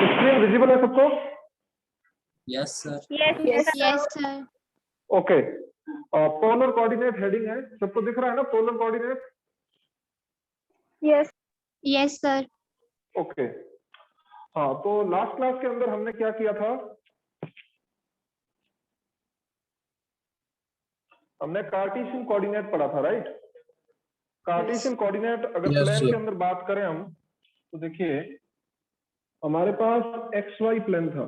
Screen visible है सबको? Yes sir. Yes sir. Okay, polar coordinate heading है, सबको दिख रहा है ना polar coordinate? Yes sir. Okay, हाँ तो लास्ट क्लास के अंदर हमने क्या किया था? हमने कार्टेशियन कोऑर्डिनेट पढ़ा था, राइट? कार्टेशियन कोऑर्डिनेट अगर Yes, प्लेन sir. के अंदर बात करें हम, तो देखिए हमारे पास एक्स वाई प्लेन था।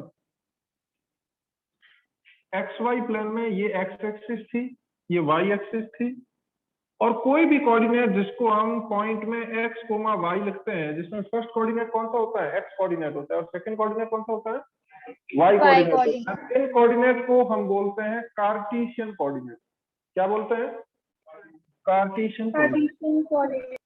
एक्स वाई प्लेन में ये एक्स एक्सिस थी, ये वाई एक्सिस थी, और कोई भी कोऑर्डिनेट जिसको हम पॉइंट में एक्स कोमा वाई लिखते हैं, जिसमें फर्स्ट कोऑर्डिनेट कौन सा होता है? एक्स कोऑर्डिनेट होता है, और सेकंड कोऑर्डिनेट कौन सा होता है? वाई कोऑर्डिनेट होता है। इन कोऑर्डिनेट को हम बोलते हैं कार्टेशियन कोऑर्डिनेट। क्या बोलते हैं? Cartesian coordinate.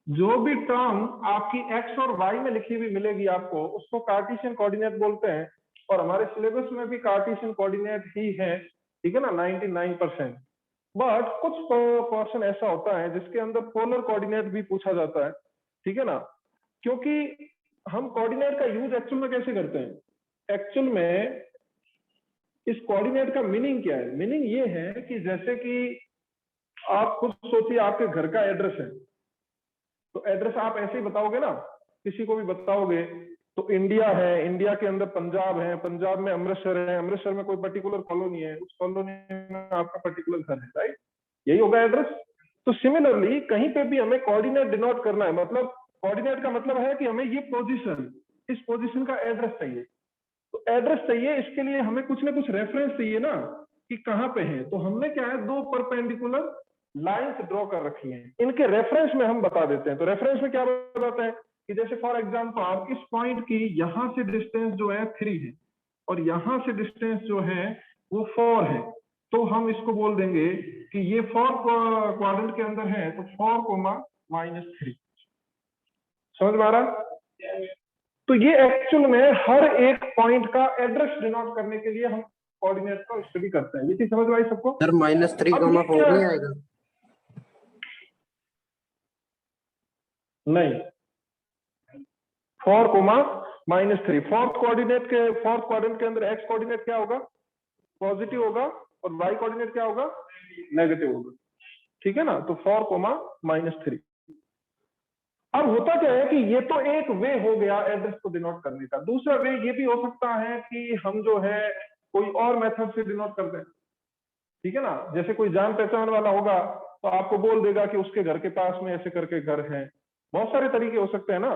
जो भी टर्म आपकी एक्स और वाई में लिखी हुई मिलेगी आपको, उसको कार्टेशियन कोऑर्डिनेट बोलते हैं। और हमारे सिलेबस में भी कार्टेशियन कोऑर्डिनेट ही है, ठीक है ना, 99%। बट कुछ पर्सन ऐसा होता है जिसके अंदर पोलर कोऑर्डिनेट भी पूछा जाता है, ठीक है ना, क्योंकि हम कोऑर्डिनेट का यूज एक्चुअल में कैसे करते हैं? एक्चुअल में इस कोऑर्डिनेट का मीनिंग क्या है? मीनिंग ये है कि जैसे कि आप खुद सोचिए, आपके घर का एड्रेस है, तो एड्रेस आप ऐसे ही बताओगे ना, किसी को भी बताओगे तो इंडिया है, इंडिया के अंदर पंजाब है, पंजाब में अमृतसर है, अमृतसर में कोई पर्टिकुलर कॉलोनी है, उस कॉलोनी में आपका पर्टिकुलर घर है, राइट? यही होगा एड्रेस। तो सिमिलरली कहीं पे भी हमें कोऑर्डिनेट डिनोट करना है, मतलब कोऑर्डिनेट का मतलब है कि हमें ये पोजीशन, इस पोजीशन का एड्रेस चाहिए। तो एड्रेस चाहिए, इसके लिए हमें कुछ ना कुछ रेफरेंस चाहिए ना, कि कहाँ पे है। तो हमने क्या है, दो परपेंडिकुलर लाइंस ड्रॉ कर रखी हैं, इनके रेफरेंस में हम बता देते हैं। तो रेफरेंस में क्या बताते हैं कि जैसे फॉर एग्जांपल इस पॉइंट की यहां से डिस्टेंस जो है 3 है, और यहां से डिस्टेंस जो है वो 4 है, तो हम इसको बोल देंगे कि ये 4 क्वाड्रेंट के अंदर है, तो 4, -3। समझ में आ रहा? तो ये एक्चुअल में हर एक पॉइंट का एड्रेस डिनोट करने के लिए हम कोऑर्डिनेट का स्टडी करते हैं। ये चीज समझ में आई सबको? सर -3,4 नहीं आएगा? नहीं, 4, -3 फोर्थ क्वाड्रेंट के अंदर एक्स कोऑर्डिनेट क्या होगा? पॉजिटिव होगा, और वाई कोऑर्डिनेट क्या होगा? नेगेटिव होगा, ठीक है ना। तो 4, -3। अब होता क्या है कि ये तो एक वे हो गया एड्रेस को डिनोट करने का। दूसरा वे ये भी हो सकता है कि हम जो है कोई और मेथड से डिनोट कर दें, ठीक है ना। जैसे कोई जान पहचान वाला होगा तो आपको बोल देगा कि उसके घर के पास में ऐसे करके घर है। बहुत सारे तरीके हो सकते हैं ना।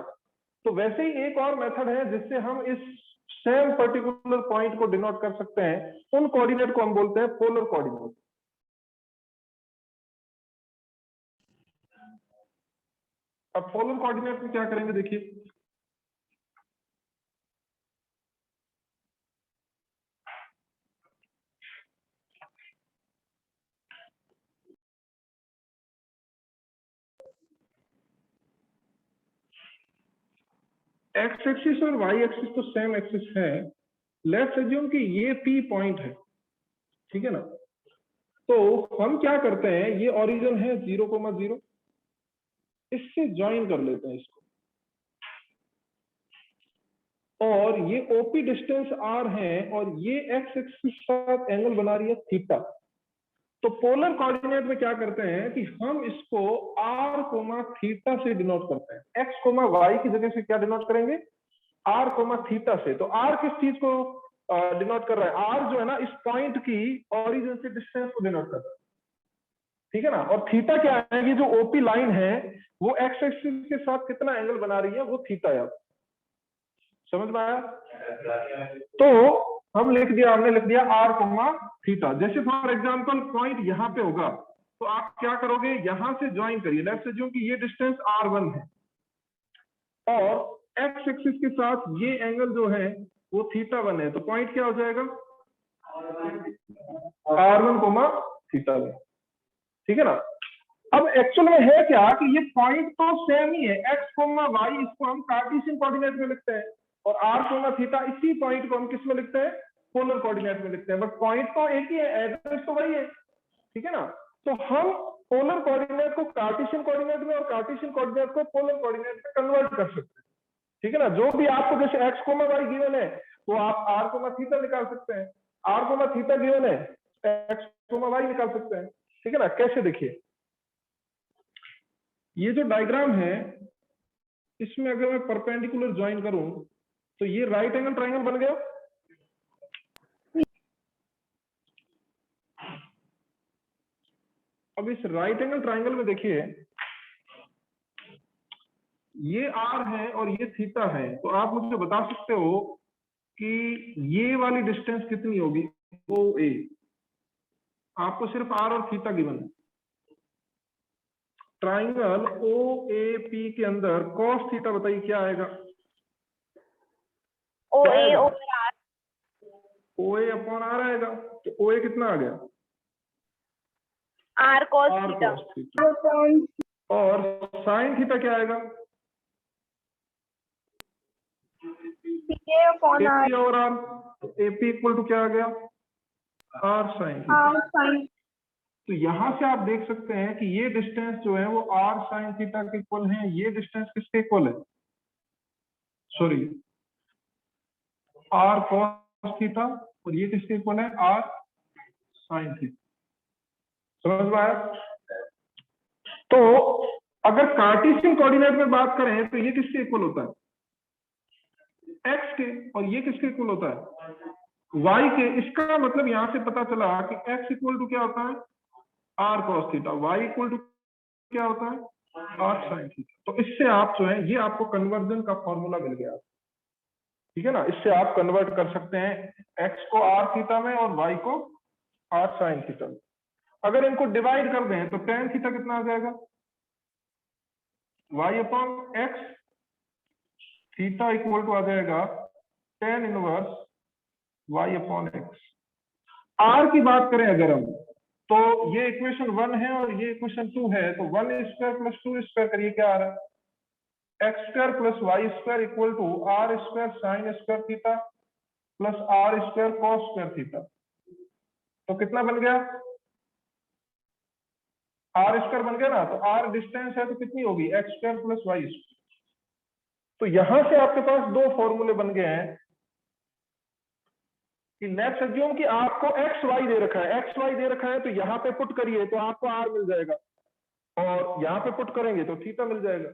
तो वैसे ही एक और मेथड है जिससे हम इस सेम पर्टिकुलर पॉइंट को डिनोट कर सकते हैं। उन कोऑर्डिनेट को हम बोलते हैं पोलर कोऑर्डिनेट। अब पोलर कोऑर्डिनेट में क्या करेंगे, देखिए एक्स एक्सिस और वाई एक्सिस तो सेम एक्सिस है। लेट्स अज्यूम कि ये पी पॉइंट है, ठीक है ना। तो हम क्या करते हैं, ये ओरिजिन है 0,0, इससे ज्वाइन कर लेते हैं इसको, और ये ओपी डिस्टेंस आर है, और ये एक्स एक्सिस के साथ एंगल बना रही है थीटा। तो पोलर कोऑर्डिनेट में क्या करते हैं कि हम इसको आर कोमा थीटा से डिनोट करते हैं। एक्स कोमा वाई की जगह से क्या डिनोट करेंगे? आर कोमा थीटा से। तो आर किस चीज को डिनोट कर रहा है? आर जो है ना, इस पॉइंट की ओरिजिन से डिस्टेंस को डिनोट कर रहा है, ठीक है ना। और थीटा क्या है? ये जो ओपी लाइन है वो एक्स एक्सिस के साथ कितना एंगल बना रही है? वो थीटा है। समझ में आया? तो हमने लिख दिया आर कोमा थीटा। जैसे फॉर एग्जांपल पॉइंट यहां पे होगा, तो आप क्या करोगे, यहां से ज्वाइन करिए। लेट्स अज्यूम कि ये डिस्टेंस r1 है, और एक्स एक्सिस के साथ ये एंगल जो है वो θ1 है। तो पॉइंट क्या हो जाएगा? r1 कोमा θ1, ठीक है ना। अब एक्चुअल में है क्या कि ये पॉइंट तो सेम ही है, एक्स कोमा वाई, इसको हम कार्टेशियन कोऑर्डिनेट में लिखते हैं, और आर कोमा थीटा इसी पॉइंट को हम किस में लिखते हैं? पोलर कोऑर्डिनेट में लिखते हैं। बट पॉइंट तो एक ही है, एड्रेस तो वही है, ठीक है ना। तो हम पोलर कोऑर्डिनेट को कार्टेशियन कोऑर्डिनेट में और कार्टेशियन कोऑर्डिनेट को पोलर कोऑर्डिनेट में कन्वर्ट कर सकते हैं, ठीक है ना। जो भी आपको जैसे एक्स कोमा वाई गिवन है तो आप आर कोमा थीटा निकाल सकते हैं, आर कोमा थीटा गिवन है एक्स कोमा वाई निकाल सकते हैं, ठीक है ना। कैसे देखिए, ये जो डायग्राम है इसमें अगर मैं परपेंडिकुलर ज्वाइन करूं तो ये राइट एंगल ट्राइंगल बन गया। अब इस राइट एंगल ट्राइंगल में देखिए ये आर है और ये थीटा है, तो आप मुझे बता सकते हो कि ये वाली डिस्टेंस कितनी होगी, ओ ए। आपको सिर्फ आर और थीटा गिवन है। ट्राइंगल ओ ए पी के अंदर कॉस थीटा बताइए क्या आएगा। O A over R, O A upon R आएगा। तो ओ ए कितना आ गया, R cos R theta. Cos theta. और साइन थीटा क्या आएगा, ए अपॉन आर, एपी और आर। तो एपी इक्वल टू क्या आ गया, R sine theta. R sine. तो यहां से आप देख सकते हैं कि ये डिस्टेंस जो है वो आर साइन थीटा के इक्वल है। ये डिस्टेंस किसके इक्वल है, सॉरी आर कॉस थीटा, और ये किसके इक्वल है, आर साइन थीटा। समझ में आया। तो अगर कार्टेशियन कोऑर्डिनेट में बात करें तो ये किसके इक्वल होता है, एक्स के, और ये किसके इक्वल होता है, वाई के। इसका मतलब यहां से पता चला कि एक्स इक्वल टू क्या होता है, r cos theta, y equal to क्या होता है, आर साइन थीटा। तो इससे आप जो है ये आपको कन्वर्जन का फॉर्मूला मिल गया, ठीक है ना। इससे आप कन्वर्ट कर सकते हैं एक्स को आर थीटा में और वाई को आर साइन थीटा में। अगर इनको डिवाइड कर दें तो टेन थीटा कितना आ जाएगा, Y upon X, theta equal to आ जाएगा tan inverse Y upon X. R की बात करें अगर हम, तो ये इक्वेशन 1 है और ये इक्वेशन 2 है, तो 1 स्क्वायर प्लस 2 स्क्वायर करिए क्या आ रहा है, x square plus Y square equal to r square sine square theta plus are square cos square theta. तो कितना बन गया, आर स्क्वायर बन गया ना। तो आर डिस्टेंस है तो कितनी होगी, x square plus Y square. तो यहां से आपके पास दो फॉर्मूले बन गए हैं कि लेट्स अज्यूम कि आपको एक्स वाई दे रखा है, एक्स वाई दे रखा है, तो यहाँ पे पुट करिए तो आपको आर मिल जाएगा, और यहाँ पे पुट करेंगे तो थीटा मिल जाएगा।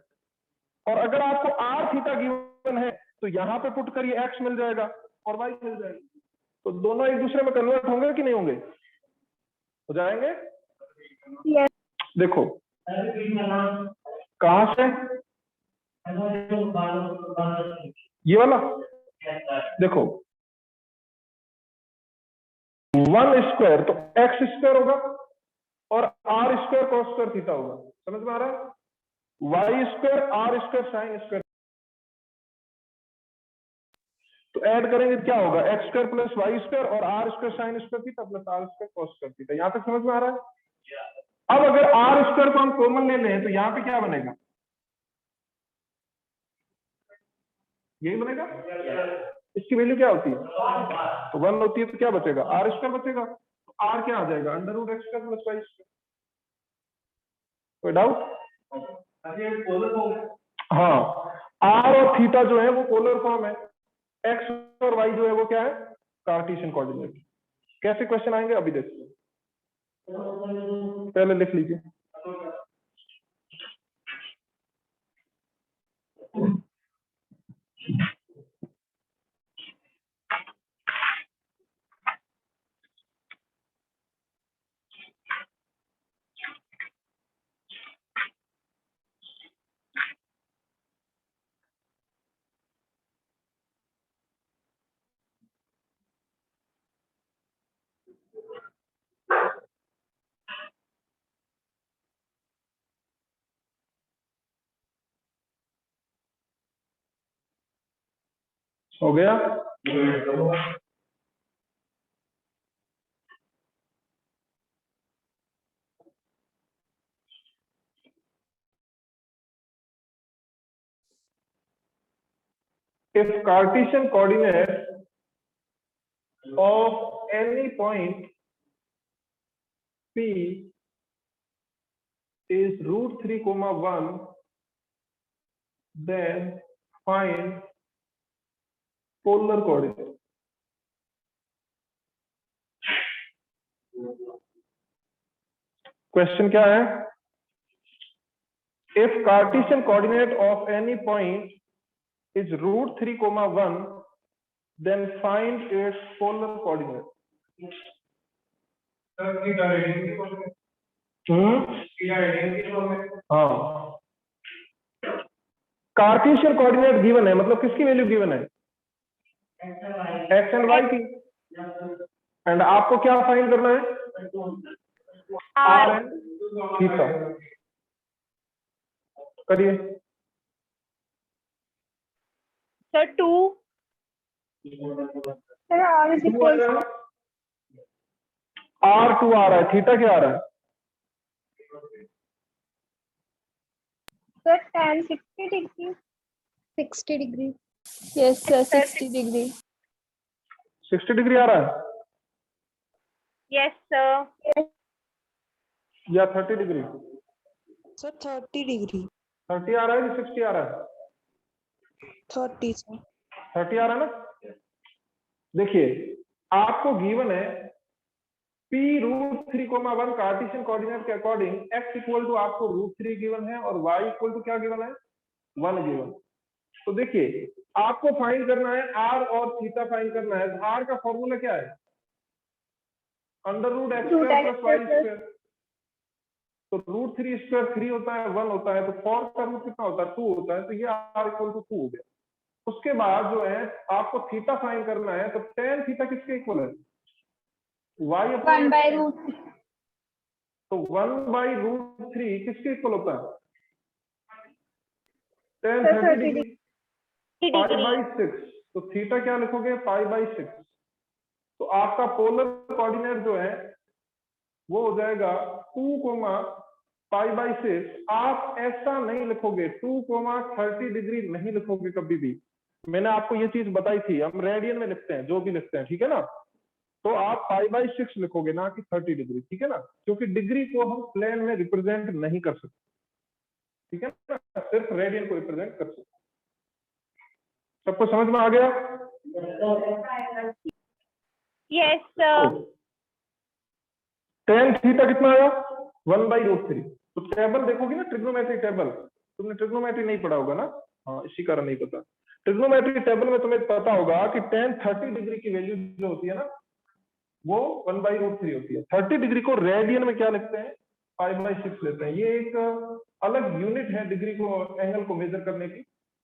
और अगर आपको आर थीटा गिवन है तो यहाँ पे पुट करिए एक्स मिल जाएगा और वाई मिल जाएगा। तो दोनों एक दूसरे में कन्वर्ट होंगे कि नहीं होंगे, हो जाएंगे। यस। देखो कहां से, ये वाला देखो 1 स्क्वायर तो एक्स स्क्वायर होगा और R square cos square theta होगा। समझ में आ रहा है, Y square R square sine square. तो ऐड करेंगे क्या होगा, X square plus Y square और R square sine square theta plus are square cos square theta. यहां तक समझ में आ रहा है। अब अगर आर स्क्वायर को हम कॉमन ले लें तो यहां पे क्या बनेगा, यही बनेगा। इसकी वैल्यू क्या होती है, तो 1 होती है, तो क्या बचेगा, आर स्क्वायर बचेगा। तो आर क्या आ जाएगा, under root x square plus Y square. कोई डाउट, हाँ आर और थीटा जो है वो पोलर फॉर्म है, एक्स और वाई जो है वो क्या है, कार्टेशियन कोऑर्डिनेट। कैसे क्वेश्चन आएंगे अभी देखते हैं, पहले लिख लीजिए। हो गया, if Cartesian coordinates of any point P is √3, 1, then find polar coordinate. Question क्या है? If Cartesian coordinate of any point is √3, 1, then find its polar coordinate. हाँ, कार्टेशियन कोऑर्डिनेट गिवन है, मतलब किसकी वैल्यू गिवन है? एक्स एंड वाई की। And आपको क्या फाइंड करना है? R and theta. करिए sir 2 sir R is equal to R2 आ रहा है, थीटा क्या आ रहा है? Sir tan 60 degree 60 degree. Yes, sir, 60 degree. 60 degree आ रहा है यस सर या 30 डिग्री? Sir, 30 degree. 30 आ रहा है कि 60 आ रहा है? 30, sir. 30 आ रहा है ना? देखिए, आपको गिवन है P √3, 1 कार्टेशियन कोऑर्डिनेट के अकॉर्डिंग x इक्वल टू आपको √3 गिवन है और y इक्वल टू क्या गिवन है? 1 गिवन। तो देखिए, आपको फाइंड करना है r और थीटा फाइंड करना है। r का फॉर्मूला क्या है? √x²+y²। तो √3² 3 होता है, 1 होता है, तो 4 का रूट कितना होता है? 2 होता है। तो ये r इक्वल टू 2 हो गया। उसके बाद जो है आपको थीटा फाइंड करना है, तो tan थीटा किसके इक्वल है? y 1/√3 तो 1/√3 किसके इक्वल होता है? tan 30 degree π/6। तो थीटा क्या लिखोगे? π/6। तो आपका पोलर कोऑर्डिनेट जो है वो हो जाएगा 2, π/6। आप ऐसा नहीं लिखोगे, 2, 30 डिग्री नहीं लिखोगे कभी भी। मैंने आपको ये चीज बताई थी, हम रेडियन में लिखते हैं जो भी लिखते हैं, ठीक है ना? तो आप π/6 लिखोगे, ना कि 30 डिग्री, ठीक है ना? क्योंकि डिग्री को हम प्लेन में रिप्रेजेंट नहीं कर सकते, ठीक है ना? सिर्फ रेडियन को रिप्रेजेंट कर सकते। सबको समझ में आ गया? यस सर tan थीटा कितना आया? 1/√3। तो टेबल देखोगे ना, ट्रिग्नोमेट्री टेबल, तुमने ट्रिग्नोमेट्री नहीं पढ़ा होगा ना? हाँ, इसी कारण नहीं पता। ट्रिग्नोमेट्री टेबल में तुम्हें पता होगा कि tan 30 डिग्री की वैल्यू जो होती है ना, वो 1/√3 होती है। 30 डिग्री को रेडियन में क्या लिखते हैं? π/6 लेते हैं। ये एक अलग यूनिट है डिग्री को, एंगल को मेजर करने की।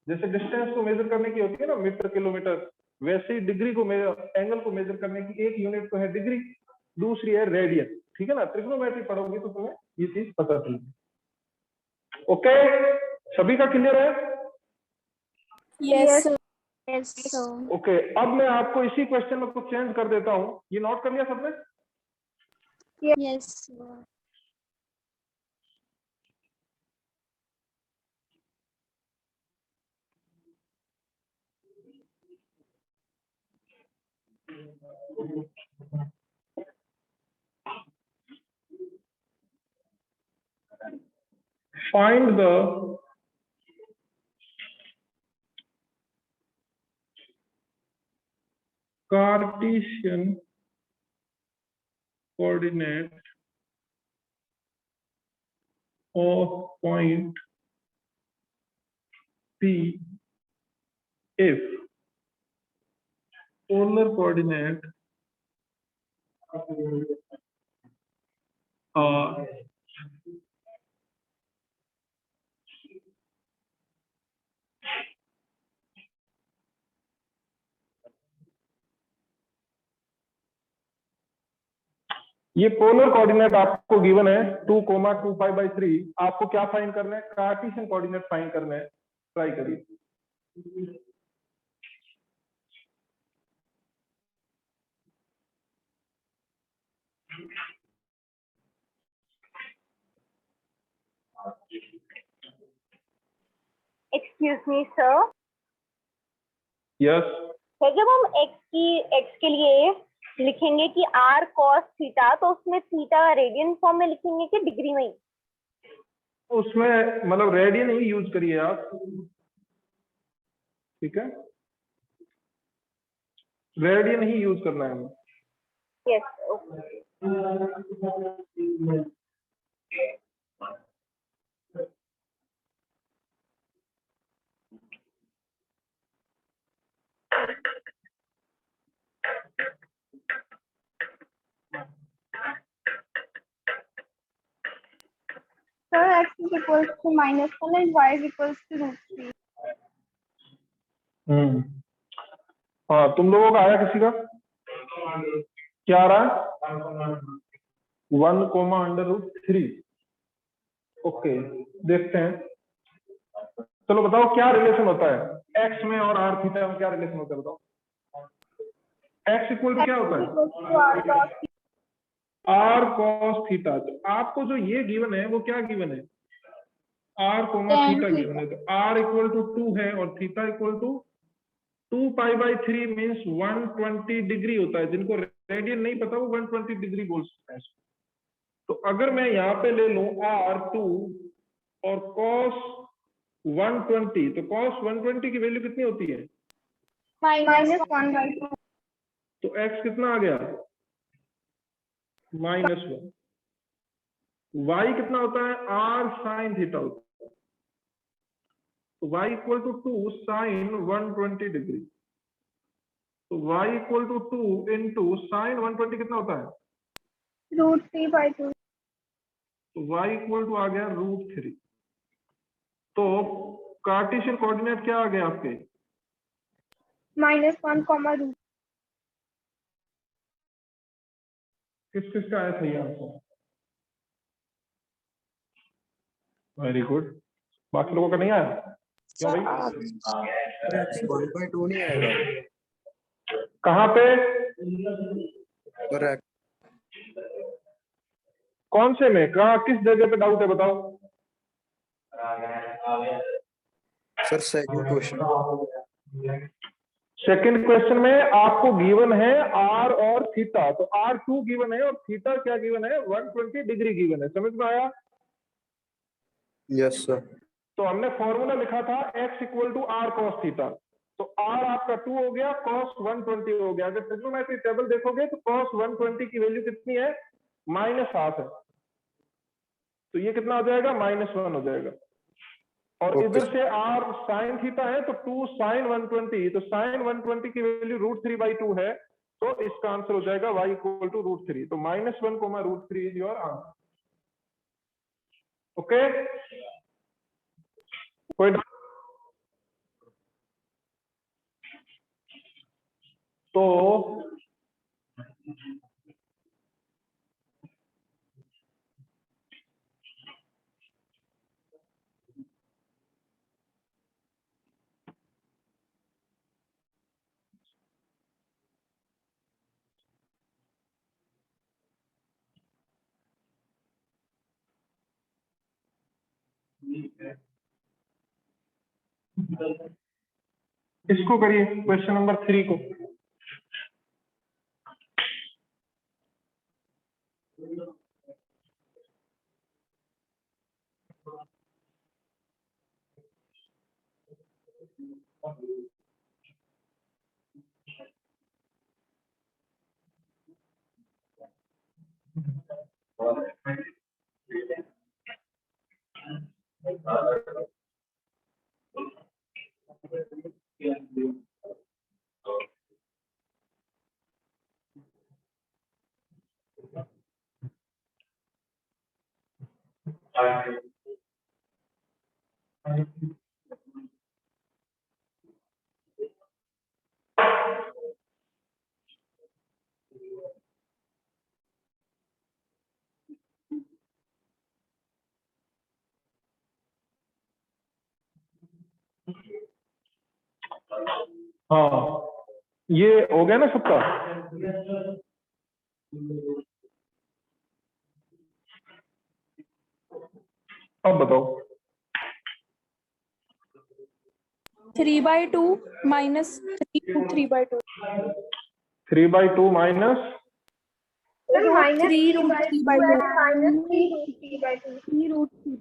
जैसे डिस्टेंस को मेजर करने की होती है ना, मीटर, किलोमीटर, वैसे ही डिग्री को, एंगल को मेजर करने की एक यूनिट तो है डिग्री, दूसरी है रेडियन, ठीक है ना? ट्रिग्नोमेट्री पढ़ोगे तो तुम्हें ये चीज पता चलेगी। ओके, सभी का क्लियर है? Yes, sir. Yes, sir. Okay, अब मैं आपको इसी क्वेश्चन में कुछ चेंज कर देता हूँ। ये नोट कर लिया सबने? Yes, sir. Find the Cartesian coordinate of point P if polar coordinate are ये पोलर कोऑर्डिनेट आपको गिवन है 2, 2 π/3। आपको क्या फाइंड करना है? कार्टेशियन कोऑर्डिनेट फाइंड करना है। ट्राई करिए। Excuse me sir yes, sir जब हम x के लिए लिखेंगे कि r cos थीटा, तो उसमें थीटा रेडियन फॉर्म में लिखेंगे कि डिग्री में ही? उसमें मतलब रेडियन ही यूज करिए आप, ठीक है, रेडियन ही यूज करना है हमें। Yes. Okay. Sir, x is equals to -1 and y is equals to √3. हाँ, तुम लोगों का आया किसी का क्या आ रहा है? 1,√3। ओके, देखते हैं। चलो बताओ क्या रिलेशन होता है एक्स में और आर थीटा में, क्या रिलेशन होता है बताओ। एक्स इक्वल टू क्या होता है? R cos theta. तो आपको जो ये गिवन है वो क्या गिवन है? आर कोमा थीटा गिवन है। तो आर इक्वल टू 2 है और theta equal to 2π/3 means 120 degree होता है। जिनको रेडियन नहीं पता वो 120 डिग्री बोल सकते हैं। तो अगर मैं यहाँ पे ले लूं R2 और cos 120, तो cos 120 की वैल्यू कितनी होती है? -1/2. तो x कितना आ गया? -1। y कितना होता है? R sin थीटा होता है। तो y equal to 2 sin 120 degree. तो y equal to 2 into sine 120 कितना होता है? √3/2. तो y इक्वल टू आ गया √3। तो कार्टेशियन कोऑर्डिनेट क्या आ गया आपके? -1, √. किस किस का आया सही आंसर? Very good. बाकी लोगों का नहीं आया क्या भाई? 1/2 नहीं आएगा। कहाँ पे? करेक्ट कौन से में? कहाँ किस जगह पे डाउट है बताओ? Sir second question. Second question में आपको गिवन है आर और थीटा। तो R2 गिवन है और थीटा क्या गिवन है? 120 डिग्री गिवन है। समझ में आया? Yes sir. तो हमने फॉर्मूला लिखा था x equal to r cos theta. तो r आपका 2 हो गया, cos 120 हो गया। अगर ट्रिग्नोमेट्री टेबल देखोगे तो cos 120 की वैल्यू कितनी है? -7 है। तो ये कितना हो जाएगा? -1 हो जाएगा। और Okay. इधर से r sin थीटा है तो 2 sin 120। तो sin 120 की वैल्यू √3/2 है। तो इसका आंसर हो जाएगा y इक्वल टू √3। तो -1, √3 इज योर आंसर। ओके, कोई डाउट? तो इसको करिए, क्वेश्चन नंबर 3 को। हाँ, ये हो गया ना सबका? अब बताओ। 3/2 -3√3/2. 3/2 minus Sir, -3/2 3√3/2. and -3√3/2.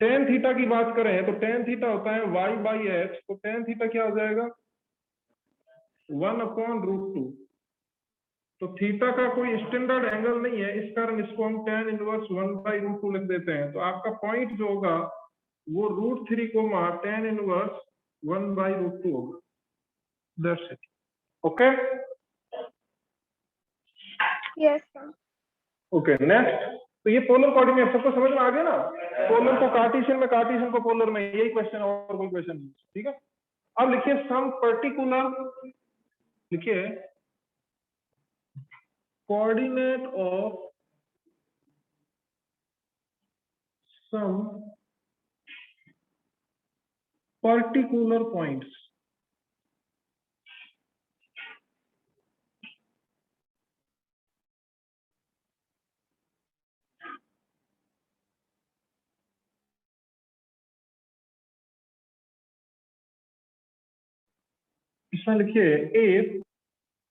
Tan theta की बात करें तो टेन थीटा होता है y/x, तो टेन थीटा क्या हो जाएगा 1/√2। तो थीटा का कोई स्टैंडर्ड एंगल नहीं है, इस कारण इसको हम tan इनवर्स 1/√2 लिख देते हैं। तो आपका पॉइंट जो होगा वो √3 tan इनवर्स 1/√2 होगा। That's it. Okay Yes, sir. Okay next. तो ये पोलर कोऑर्डिनेट सबको समझ में आ गया ना, पोलर को कार्टेशियन में, कार्टेशियन को पोलर में, यही क्वेश्चन और कोई क्वेश्चन नहीं, ठीक है। अब लिखिए सम पर्टिकुलर, लिखिए coordinate of some particular points. इसमें लिखिए a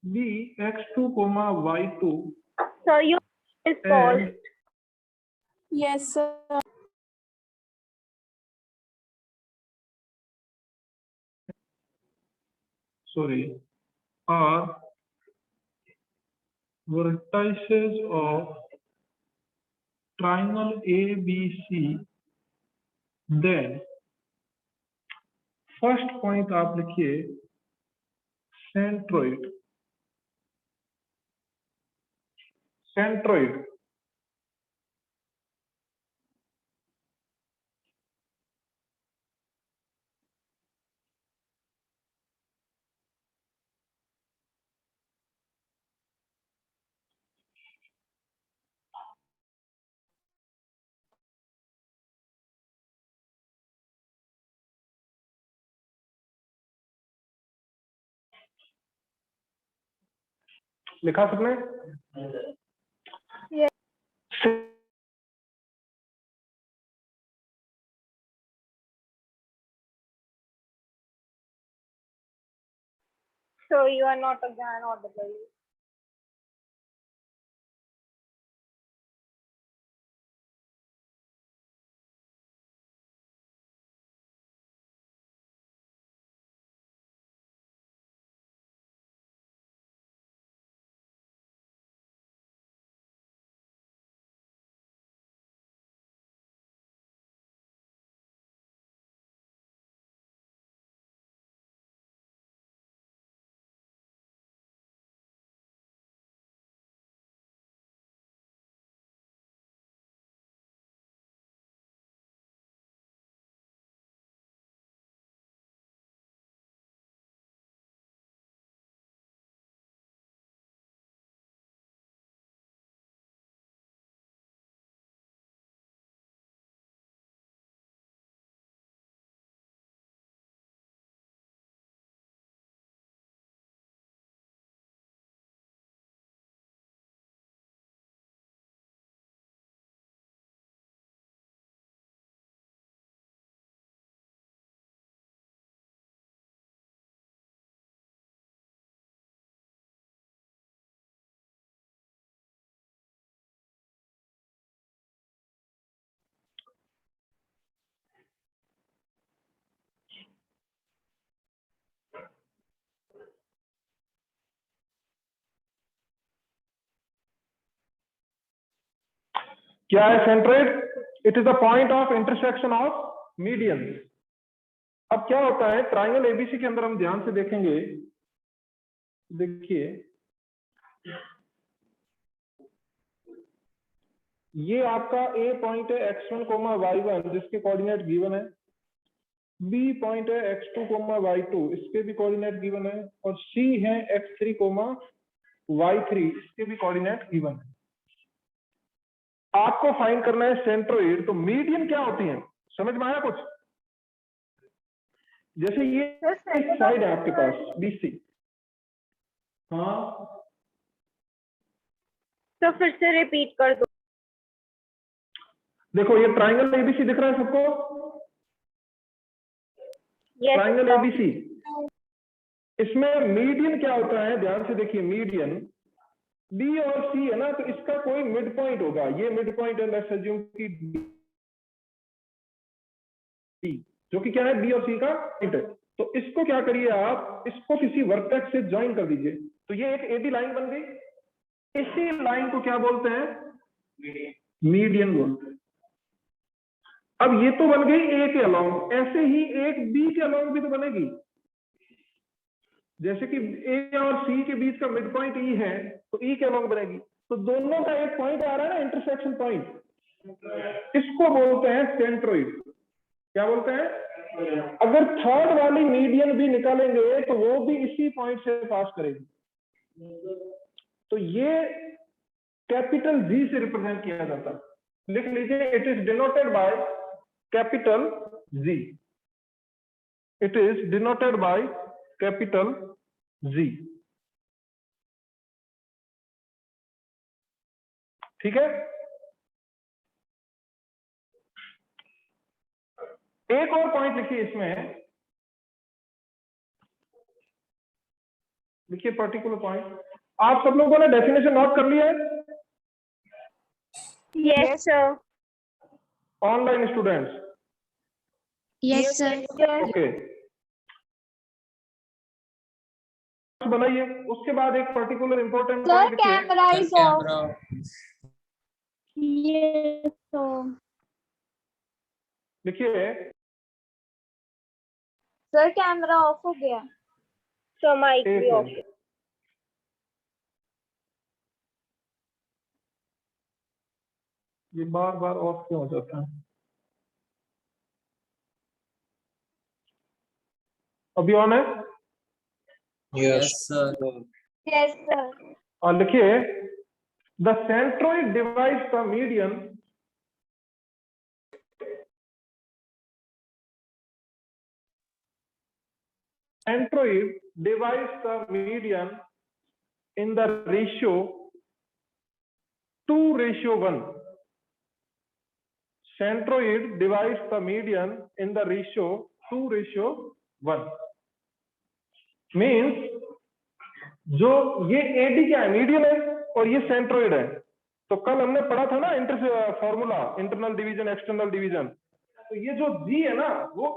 b x2, y2 Sir, you is paused. and Yes, sir. are vertices of triangle ABC, then first point आप लिखिए सेंट्रोइड। सेंट्रोइड लिखा सबने? Yes. So you are not again audible. क्या है centroid? It is the point of intersection of median. अब क्या होता है ट्राइंगल एबीसी के अंदर, हम ध्यान से देखेंगे, देखिए ये आपका ए पॉइंट है x1, y1 जिसके कोऑर्डिनेट गिवन है, बी पॉइंट है x2, y2 इसके भी कोऑर्डिनेट गिवन है, और सी है x3, y3 इसके भी कोऑर्डिनेट गिवन है। आपको फाइंड करना है सेंट्रोइड। तो मीडियन क्या होती है, समझ में आया कुछ? जैसे ये एक साइड है आपके पास बीसी, हाँ तो फिर से रिपीट कर दो। देखो ये ट्राइंगल एबीसी दिख रहा है सबको? Yes, triangle sir. एबीसी, इसमें मीडियन क्या होता है, ध्यान से देखिए। मीडियन बी और सी है ना, तो इसका कोई मिड पॉइंट होगा। ये मिड पॉइंट है, लेट्स अज्यूम कि जो कि क्या है, बी और सी का पॉइंट है। तो इसको क्या करिए आप, इसको किसी वर्टेक्स से ज्वाइन कर दीजिए, तो ये एक एडी लाइन बन गई। इसी लाइन को क्या बोलते हैं, मीडियन बोलते हैं। अब ये तो बन गई ए के अलोंग, ऐसे ही एक बी के अलोंग भी तो बनेगी। जैसे कि ए और सी के बीच का मिड पॉइंट ई है, तो ई के अलोंग बनेगी। तो दोनों का एक पॉइंट आ रहा है ना, इंटरसेक्शन पॉइंट, इसको बोलते हैं सेंट्रोइड। क्या बोलते हैं? अगर थर्ड वाली मीडियन भी निकालेंगे तो वो भी इसी पॉइंट से पास करेगी। तो ये कैपिटल जी से रिप्रेजेंट किया जाता है, लिख लीजिए, it is denoted by capital G. It is denoted by capital G. ठीक है। एक और पॉइंट लिखिए इसमें, लिखिए पर्टिकुलर पॉइंट। आप सब लोगों ने डेफिनेशन नोट कर लिया है? Yes, sir. Online students? Yes, sir. Yes. Okay, बनाइए। उसके बाद एक पर्टिकुलर इंपॉर्टेंट Sir, पॉइंट लिखिए। camera is off. Yes, sir. लिखिए, Sir, camera off हो गया. So mic एक भी off. मिनट। ये बार बार ऑफ क्यों हो जाता है? अभी ऑन है? Yes, sir. Yes, sir. और लिखिए, the centroid divides the median centroid divides the median in the ratio 2:1. Centroid divides the median in the ratio 2:1. Means जो ये एडी क्या है, मीडियन है, और ये सेंट्रोइड है। तो कल हमने पढ़ा था ना formula, internal division external division. तो ये जो जी है ना, वो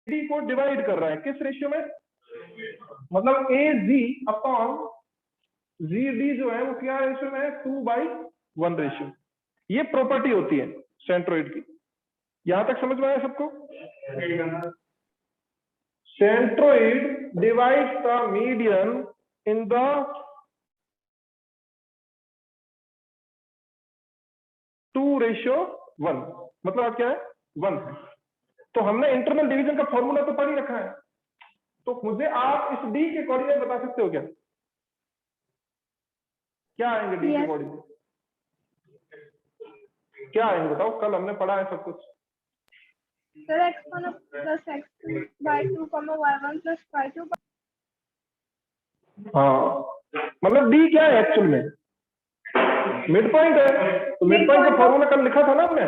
डी को डिवाइड कर रहा है किस रेशियो में, मतलब ए जी अपॉन जी डी जो है वो क्या रेशियो में है, 2:1 रेशियो। ये प्रॉपर्टी होती है सेंट्रोइड की। यहां तक समझ में आया सबको? Centroid divides the median in the two ratio 1, मतलब क्या है, 1 है। तो हमने इंटरनल डिवीजन का फॉर्मूला तो पढ़ ही रखा है। तो मुझे आप इस डी के कोऑर्डिनेट बता सकते हो क्या? क्या आएंगे डी के कोऑर्डिनेट? क्या आएंगे बताओ, कल हमने पढ़ा है सब कुछ। Sir, x1 plus x2 by 2, y1 plus y2 by... हाँ, मतलब डी क्या है एक्चुअल में, मिड पॉइंट है। तो मिड पॉइंट का फॉर्मूला कल लिखा था ना हमने,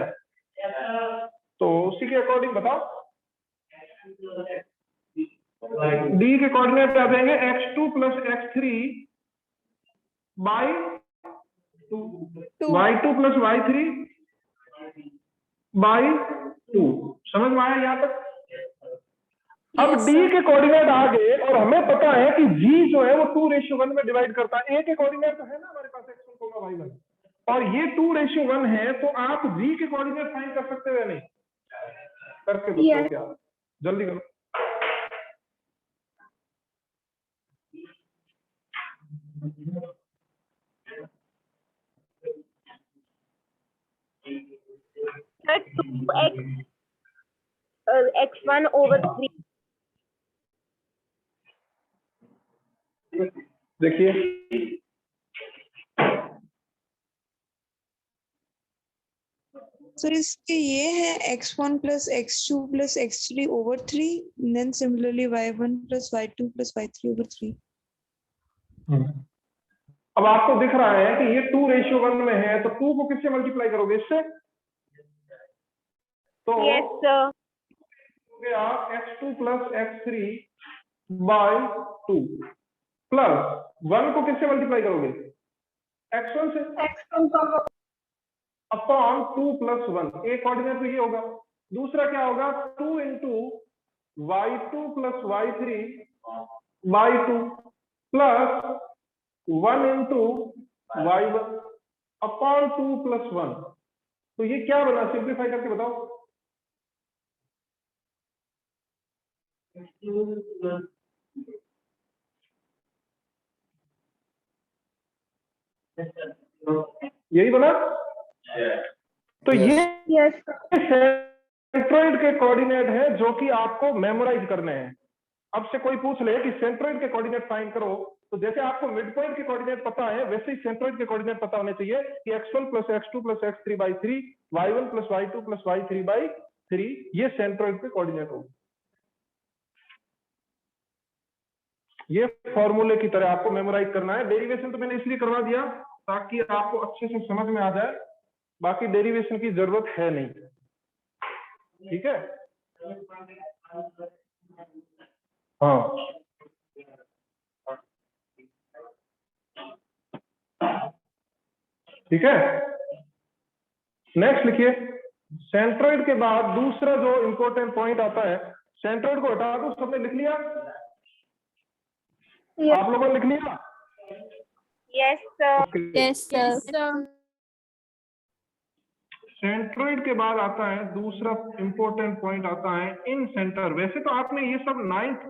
तो उसी के अकॉर्डिंग बताओ। डी के कोऑर्डिनेट आ जाएंगे x2 plus x3 by 2, y2 plus y3 by 2। समझ में आया यहाँ तक? अब Yes, डी sir. के कोऑर्डिनेट आ गए और हमें पता है कि जी जो है वो 2:1 में डिवाइड करता है। ए के कोऑर्डिनेट तो है ना हमारे पास x1, y1, और ये 2:1 है। तो आप जी के कोऑर्डिनेट फाइंड कर सकते हो या नहीं? करके दो। Yes. क्या जल्दी करो। Sir, 2x x1 over 3. देखिए, सर इसके ये है x1 plus x2 plus x3 over 3, then similarly y1 plus y2 plus y3 over 3. अब आपको दिख रहा है कि ये 2:1 में है, तो 2 को किससे मल्टीप्लाई करोगे, इससे? तो Yes, sir. आप x2 plus x3 by 2 plus 1 को किससे मल्टीप्लाई करोगे, x1 से, x1, अपॉन 2 plus 1। एक कोऑर्डिनेट तो ये होगा, दूसरा क्या होगा 2 into y2 plus y3 y2 plus 1 into y1 upon 2 plus 1। तो ये क्या बना, सिंप्लीफाई करके बताओ। यही बना। तो Yes. ये Yes, sir. सेंट्रोइड के कोऑर्डिनेट है जो कि आपको मेमोराइज करने हैं। अब से कोई पूछ ले कि सेंट्रोइड के कोऑर्डिनेट फाइंड करो, तो जैसे आपको मिड पॉइंट के कोऑर्डिनेट पता है वैसे ही सेंट्रोइड के कोऑर्डिनेट पता होने चाहिए कि x1 plus x2 plus x3 by 3, y1 plus y2 plus y3 by 3, ये सेंट्रोइड के कोऑर्डिनेट होंगे। ये फॉर्मूले की तरह आपको मेमोराइज करना है। डेरिवेशन तो मैंने इसलिए करवा दिया ताकि आपको अच्छे से समझ में आ जाए, बाकी डेरिवेशन की जरूरत है नहीं, ठीक है। हाँ ठीक है। नेक्स्ट लिखिए, सेंट्रोइड के बाद दूसरा जो इंपॉर्टेंट पॉइंट आता है, सेंट्रोइड को हटा दो, सबने लिख लिया? Yes. आप लोगों ने लिख लिया? Yes, sir. Yes, sir. Centroid के बाद आता है दूसरा इंपॉर्टेंट पॉइंट आता है इन सेंटर। वैसे तो आपने ये सब 9th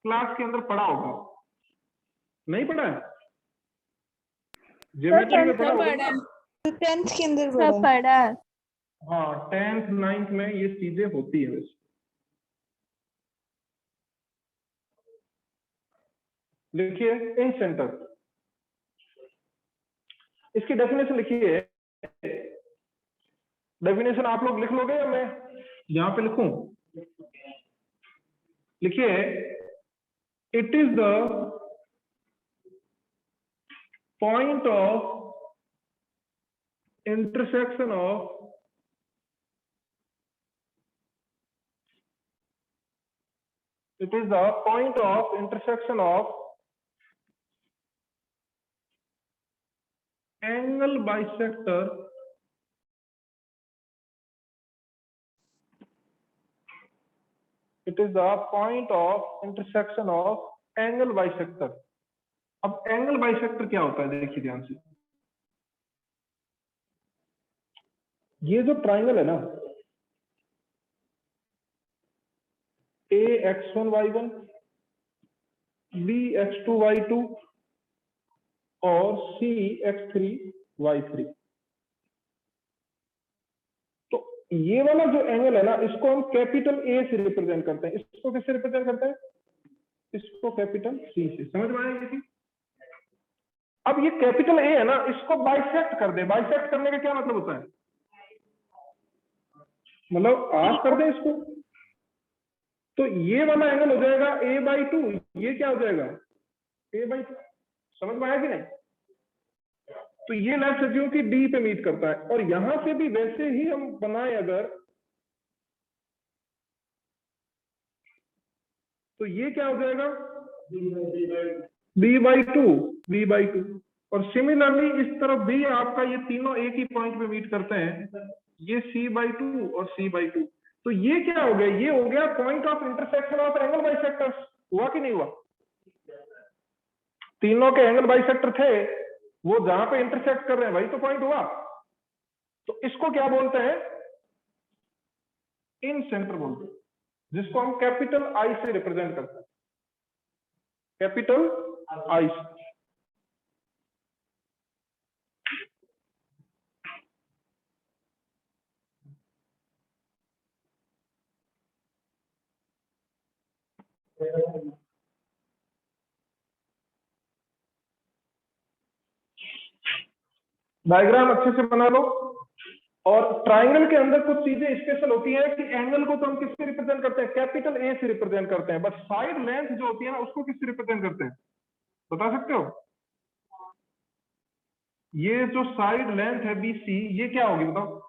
क्लास के अंदर पढ़ा होगा, नहीं पढ़ा है? ज्योमेट्री में पढ़ा होगा। तो 10th के अंदर सब पढ़ा। पढ़ा। हाँ 10th 9th में ये चीजें होती है। वैसे लिखिए इन सेंटर, इसकी डेफिनेशन लिखिए। डेफिनेशन आप लोग लिख लोगे या मैं यहां पे लिखूं? लिखिए, it is the point of intersection of angle bisector it is the point of intersection of angle bisector। अब एंगल बाइसेक्टर क्या होता है देखिए ध्यान से। ये जो ट्राइंगल है ना, a x1 y1 b x2 y2 और c x3 y3, तो ये वाला जो एंगल है ना, इसको हम कैपिटल ए से रिप्रेजेंट करते हैं। इसको किससे रिप्रेजेंट करते हैं? इसको कैपिटल सी से। समझ में आया किसी? अब ये कैपिटल ए है ना, इसको बाइसेक्ट कर दे। बाइसेक्ट करने का क्या मतलब होता है? मतलब आस कर दे इसको, तो ये वाला एंगल हो जाएगा a/2। ये क्या हो जाएगा? a/2। समझ में आया कि नहीं? तो ये लेफ्ट सज्जियों की डी पे मीट करता है, और यहां से भी वैसे ही हम बनाए अगर, तो ये क्या हो जाएगा? b/2। और सिमिलरली इस तरफ भी आपका ये तीनों एक ही पॉइंट पे मीट करते हैं, ये c/2 और c/2। तो ये क्या हो गया? ये हो गया point of intersection of angle bisectors. हुआ कि नहीं हुआ? तीनों के एंगल बाइसेक्टर थे, वो जहां पे इंटरसेक्ट कर रहे हैं वही तो पॉइंट हुआ। तो इसको क्या बोलते हैं? इन सेंटर बोलते हैं, जिसको हम कैपिटल आई से रिप्रेजेंट करते हैं। कैपिटल आई से। डायग्राम अच्छे से बना लो। और ट्राइंगल के अंदर कुछ चीजें स्पेशल होती हैं कि एंगल को तो हम किससे रिप्रेजेंट करते हैं? कैपिटल ए से रिप्रेजेंट करते हैं, बट साइड लेंथ जो होती है ना, उसको किससे रिप्रेजेंट करते हैं? बता सकते हो? ये जो साइड लेंथ है BC, ये क्या होगी बताओ?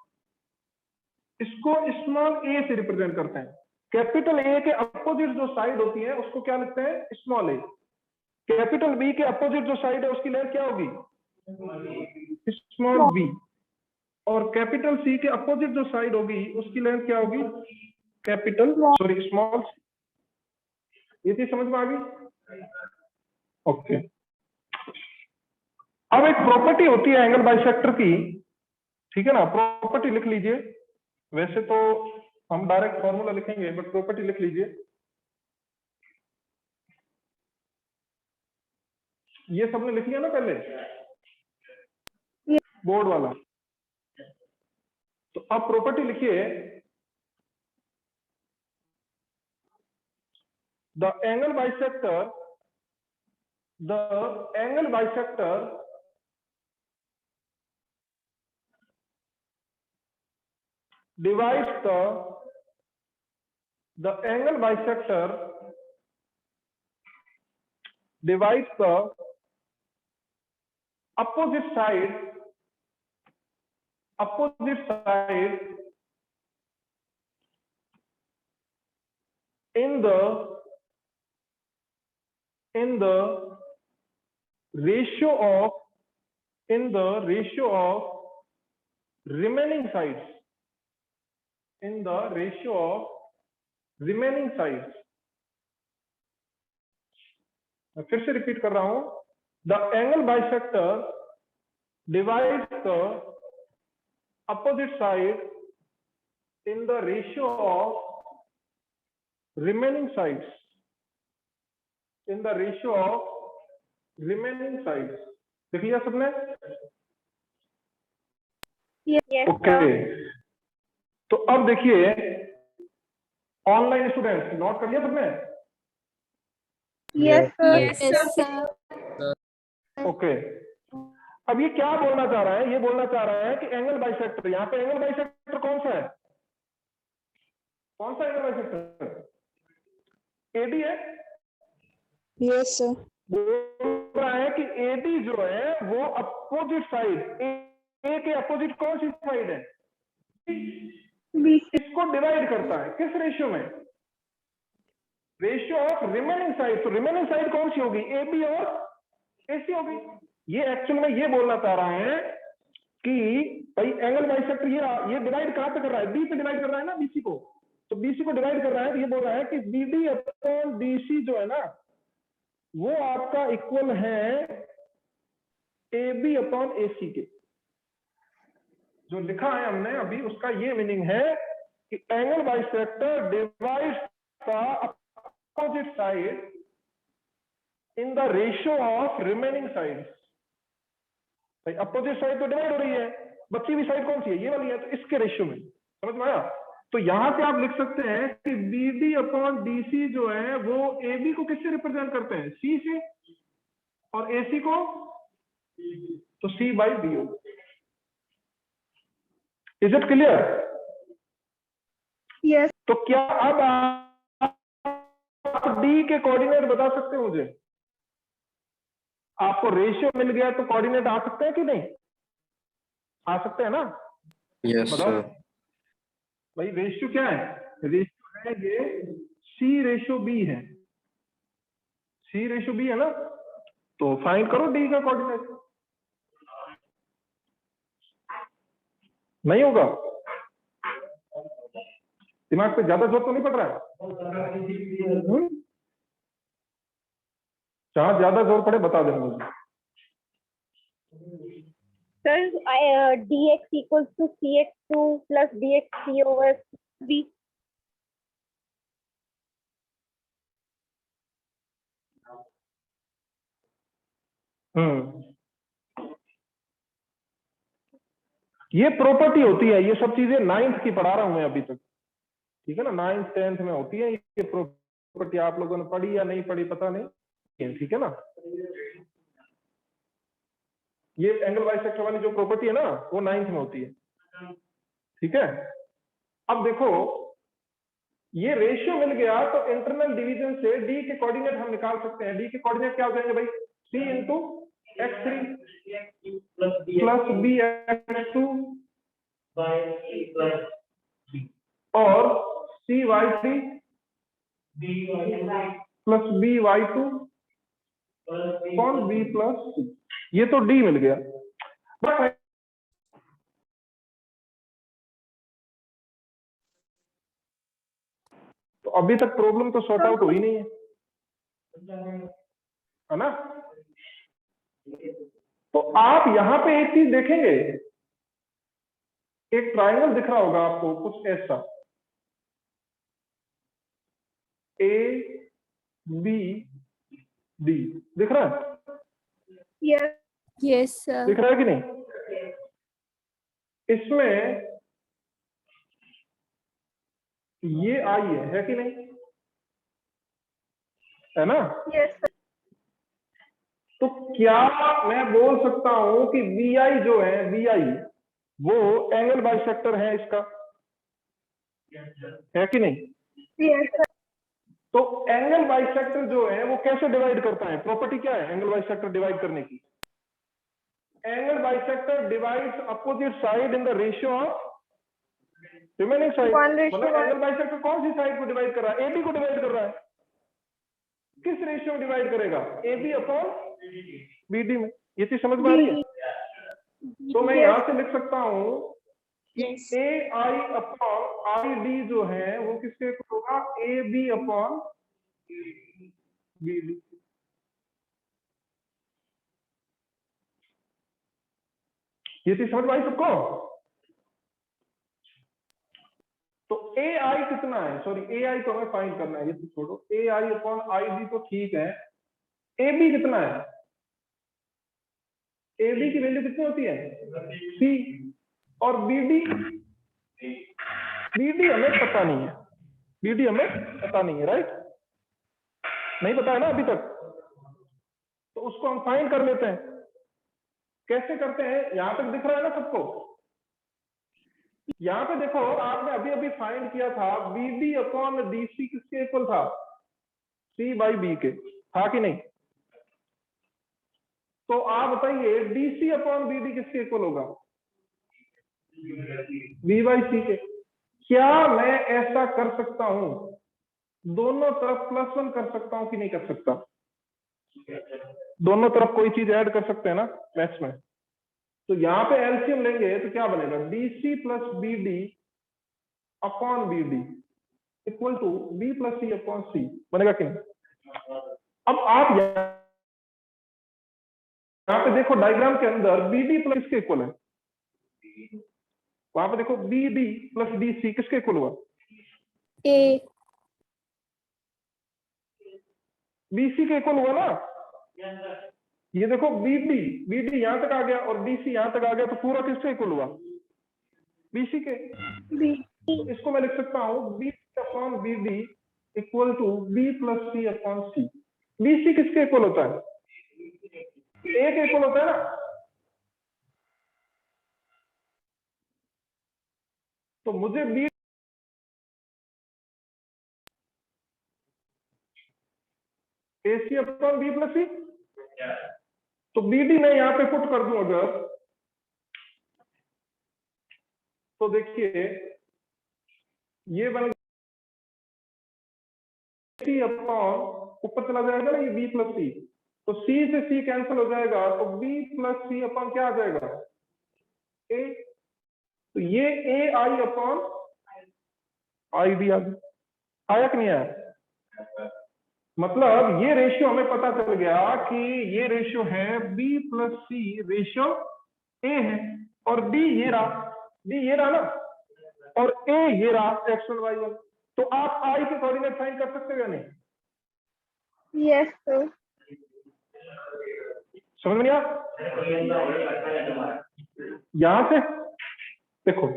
इसको स्मॉल ए से रिप्रेजेंट करते हैं। कैपिटल ए के अपोजिट जो साइड होती है उसको क्या लिखते हैं? Small a. कैपिटल बी के अपोजिट जो साइड है उसकी लेंथ क्या होगी? Small b. और कैपिटल सी के अपोजिट जो साइड होगी उसकी लेंथ क्या होगी, कैपिटल सॉरी स्मॉल। ये चीज समझ में आ गई? ओके। अब एक प्रॉपर्टी होती है एंगल बाइसेक्टर की, ठीक है ना, प्रॉपर्टी लिख लीजिए। वैसे तो हम डायरेक्ट फॉर्मूला लिखेंगे बट प्रॉपर्टी लिख लीजिए। ये सबने लिख लिया ना पहले, बोर्ड वाला। तो अब प्रॉपर्टी लिखिए, the angle bisector divides the angle bisector divides the opposite side in the ratio of remaining sides, मैं फिर से रिपीट कर रहा हूं, the angle bisector divides the opposite side in the ratio of remaining sides, देख लिया सबने? Yes, okay. तो अब देखिए, ऑनलाइन स्टूडेंट्स नोट कर लिया सबने? Yes, sir. Yes, sir. Okay. अब ये क्या बोलना चाह रहा है? ये बोलना चाह रहा है कि एंगल बाइसेक्टर, यहाँ पे एंगल बाइसेक्टर कौन सा है? कौन सा एंगल बाइसेक्टर? एडी है? Yes, sir. बोल रहा है कि एडी जो है वो अपोजिट साइड, ए के अपोजिट कौन सी साइड है? इसको डिवाइड करता है। किस रेशियो में? Ratio of remaining side. तो रिमेनिंग साइड कौन सी होगी? ए बी और एसी होगी। ये एक्चुअल में ये बोलना चाह रहा है कि भाई एंगल बाइसेक्टर ये डिवाइड कहां पे कर रहा है? बी पे डिवाइड कर रहा है ना, बीसी को। तो बीसी को डिवाइड कर रहा है, तो ये बोल रहा है कि बीडी अपॉन डीसी जो है ना, वो आपका इक्वल है ए बी अपॉन एसी के। जो लिखा है हमने अभी, उसका ये मीनिंग है कि angle bisector divides the opposite side in the ratio of remaining sides. Opposite side तो डिवाइड हो रही है, बची हुई साइड कौन सी है? ये वाली है। तो इसके रेशियो में, समझ में आया? तो यहां से आप लिख सकते हैं कि बीडी अपॉन डीसी जो है वो एबी को किससे रिप्रेजेंट करते हैं? सी से, और एसी को तो सी बाई डी हो। Is it clear? Yes. तो क्या अब आप डी के कोऑर्डिनेट बता सकते हैं मुझे? आपको रेशियो मिल गया तो कोऑर्डिनेट आ सकते हैं कि नहीं? आ सकते हैं ना? Yes, बताओ sir. भाई, रेशियो क्या है? रेशियो है ये सी रेशियो बी है। सी रेशियो बी है ना, तो फाइंड करो डी का कोऑर्डिनेट। नहीं होगा? दिमाग पे ज्यादा जोर तो नहीं पड़ रहा है? जहां ज्यादा जोर पड़े बता देना मुझे। sir, dx equals to cx2 plus dx3 over b. ये प्रॉपर्टी होती है, ये सब चीजें 9th की पढ़ा रहा हूं मैं अभी तक, ठीक है ना? 9th 10th में होती है ये प्रॉपर्टी। आप लोगों ने पढ़ी या नहीं पढ़ी पता नहीं, ठीक है ना? ये एंगल बाइसेक्टर वाली जो प्रॉपर्टी है ना, वो 9th में होती है, ठीक है? अब देखो, ये रेशियो मिल गया तो इंटरनल डिवीजन से डी के कोऑर्डिनेट हम निकाल सकते हैं। डी के कोऑर्डिनेट क्या हो जाएंगे भाई? सी into x3 plus B x2 और सी y3 प्लस बी y2 कौन बी प्लस सी। ये तो डी मिल गया। बस अभी तक प्रॉब्लम तो सॉर्ट आउट हुई नहीं है ना। तो आप यहाँ पे एक चीज देखेंगे, एक ट्रायंगल दिख रहा होगा आपको कुछ ऐसा, ए बी डी दिख रहा है? Yes. Yes, sir. दिख रहा है कि नहीं? इसमें ये आई है कि नहीं, है ना? Yes, sir. तो क्या मैं बोल सकता हूं कि वी आई जो है, वी आई वो एंगल बाइसेक्टर है इसका, है कि नहीं? Yes, sir. तो एंगल बाइसेक्टर जो है वो कैसे डिवाइड करता है? प्रॉपर्टी क्या है एंगल बाइसेक्टर डिवाइड करने की? Angle bisector divides opposite side in the ratio of remaining side. 1:1. मतलब एंगल बाइसेक्टर कौन सी साइड को डिवाइड कर रहा है? एबी को डिवाइड कर रहा है। किस रेशियो में डिवाइड करेगा? एबी अपॉन बीडी में। ये चीज समझ में आ रही है? तो मैं यहां से लिख सकता हूं कि ए आई अपॉन आई डी जो है वो किसके इक्वल होगा? A B upon B D. ये चीज समझ में आई सबको? तो ए आई कितना है? सॉरी, ए आई तो हमें फाइंड करना है, ये तो छोड़ो। ए आई अपॉन आई डी तो ठीक है, ए बी कितना है? ए बी की वैल्यू कितनी होती है? सी। और बी डी, बी डी हमें पता नहीं है, बी डी हमें पता नहीं है, राइट? नहीं पता है ना अभी तक, तो उसको हम फाइंड कर लेते हैं। कैसे करते हैं? यहां तक दिख रहा है ना सबको? यहां पे देखो, आपने अभी अभी फाइंड किया था B D upon D C किसके इक्वल था? सी बाई बी के, था कि नहीं? तो आप बताइए डीसी अपॉन बी डी किसके इक्वल होगा? बी बाई सी के। क्या मैं ऐसा कर सकता हूं, दोनों तरफ +1 कर सकता हूं कि नहीं कर सकता? दोनों तरफ कोई चीज ऐड कर सकते हैं ना मैथ्स में। तो यहां पे एलसीएम लेंगे तो क्या बनेगा? DC plus B D upon B D equal to B plus C upon C, बनेगा कि नहीं? अब आप यहाँ पे देखो डायग्राम के अंदर बी डी प्लस किसके इक्वल है? वहां पे देखो B D plus D C किसके इक्वल हुआ? A. बी सी के इक्वल हुआ ना? ये देखो बी डी यहां तक आ गया और डी सी यहां तक आ गया, तो पूरा किसके इक्वल हुआ? बी सी के। B. तो इसको मैं लिख सकता हूँ B upon B D equal to B plus C upon C. B C किसके इक्वल होता है? ए के इक्वल होता है ना? तो मुझे बी ए सी अपॉन बी प्लस सी, तो बी डी मैं यहां पे पुट कर दूं अगर, तो देखिए ये बन सी अपॉन, ऊपर चला जाएगा ना ये बी प्लस सी, तो सी से सी कैंसिल हो जाएगा, तो बी प्लस सी अपॉन क्या आ जाएगा? ए। तो ये ए आई अपॉन आई डी आ गया। आया कि नहीं आया? मतलब ये रेशियो हमें पता चल गया कि ये रेशियो है B plus C ratio A है, और डी ये रहा, डी ये रहा ना, और ए ये रहा x1 y1। तो आप आई के कोऑर्डिनेट फाइंड कर सकते हो या नहीं? Yes, sir. समझ में आ? यहां से देखो,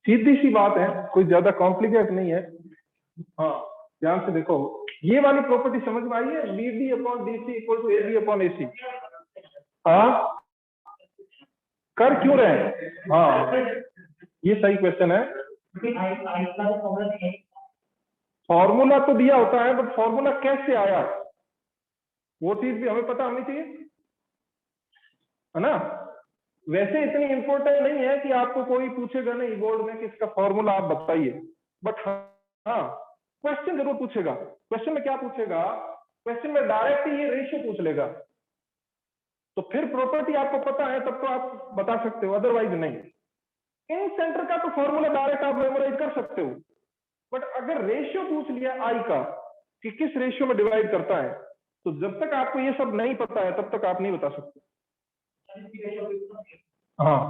सीधी सी बात है, कोई ज्यादा कॉम्प्लिकेट नहीं है। हाँ, ध्यान से देखो, ये वाली प्रॉपर्टी समझ में आई है? B D upon D C equal to A B upon A C. हाँ, कर क्यों रहे हैं? हाँ, ये सही क्वेश्चन है। फॉर्मूला तो दिया होता है, बट फॉर्मूला कैसे आया वो चीज भी हमें पता होनी चाहिए, है ना? वैसे इतनी इंपॉर्टेंट नहीं है कि आपको कोई पूछेगा नहीं बोर्ड में कि इसका फॉर्मूला आप बताइए, बट हाँ क्वेश्चन जरूर पूछेगा। क्वेश्चन में क्या पूछेगा? क्वेश्चन में डायरेक्ट ये रेशियो पूछ लेगा, तो फिर प्रॉपर्टी आपको पता है तब तो आप बता सकते हो, अदरवाइज नहीं। इन सेंटर का तो फॉर्मूला डायरेक्ट आप मेमोराइज कर सकते हो, बट अगर रेशियो पूछ लिया आई का कि किस रेशियो में डिवाइड करता है, तो जब तक आपको ये सब नहीं पता है तब तक आप नहीं बता सकते। हाँ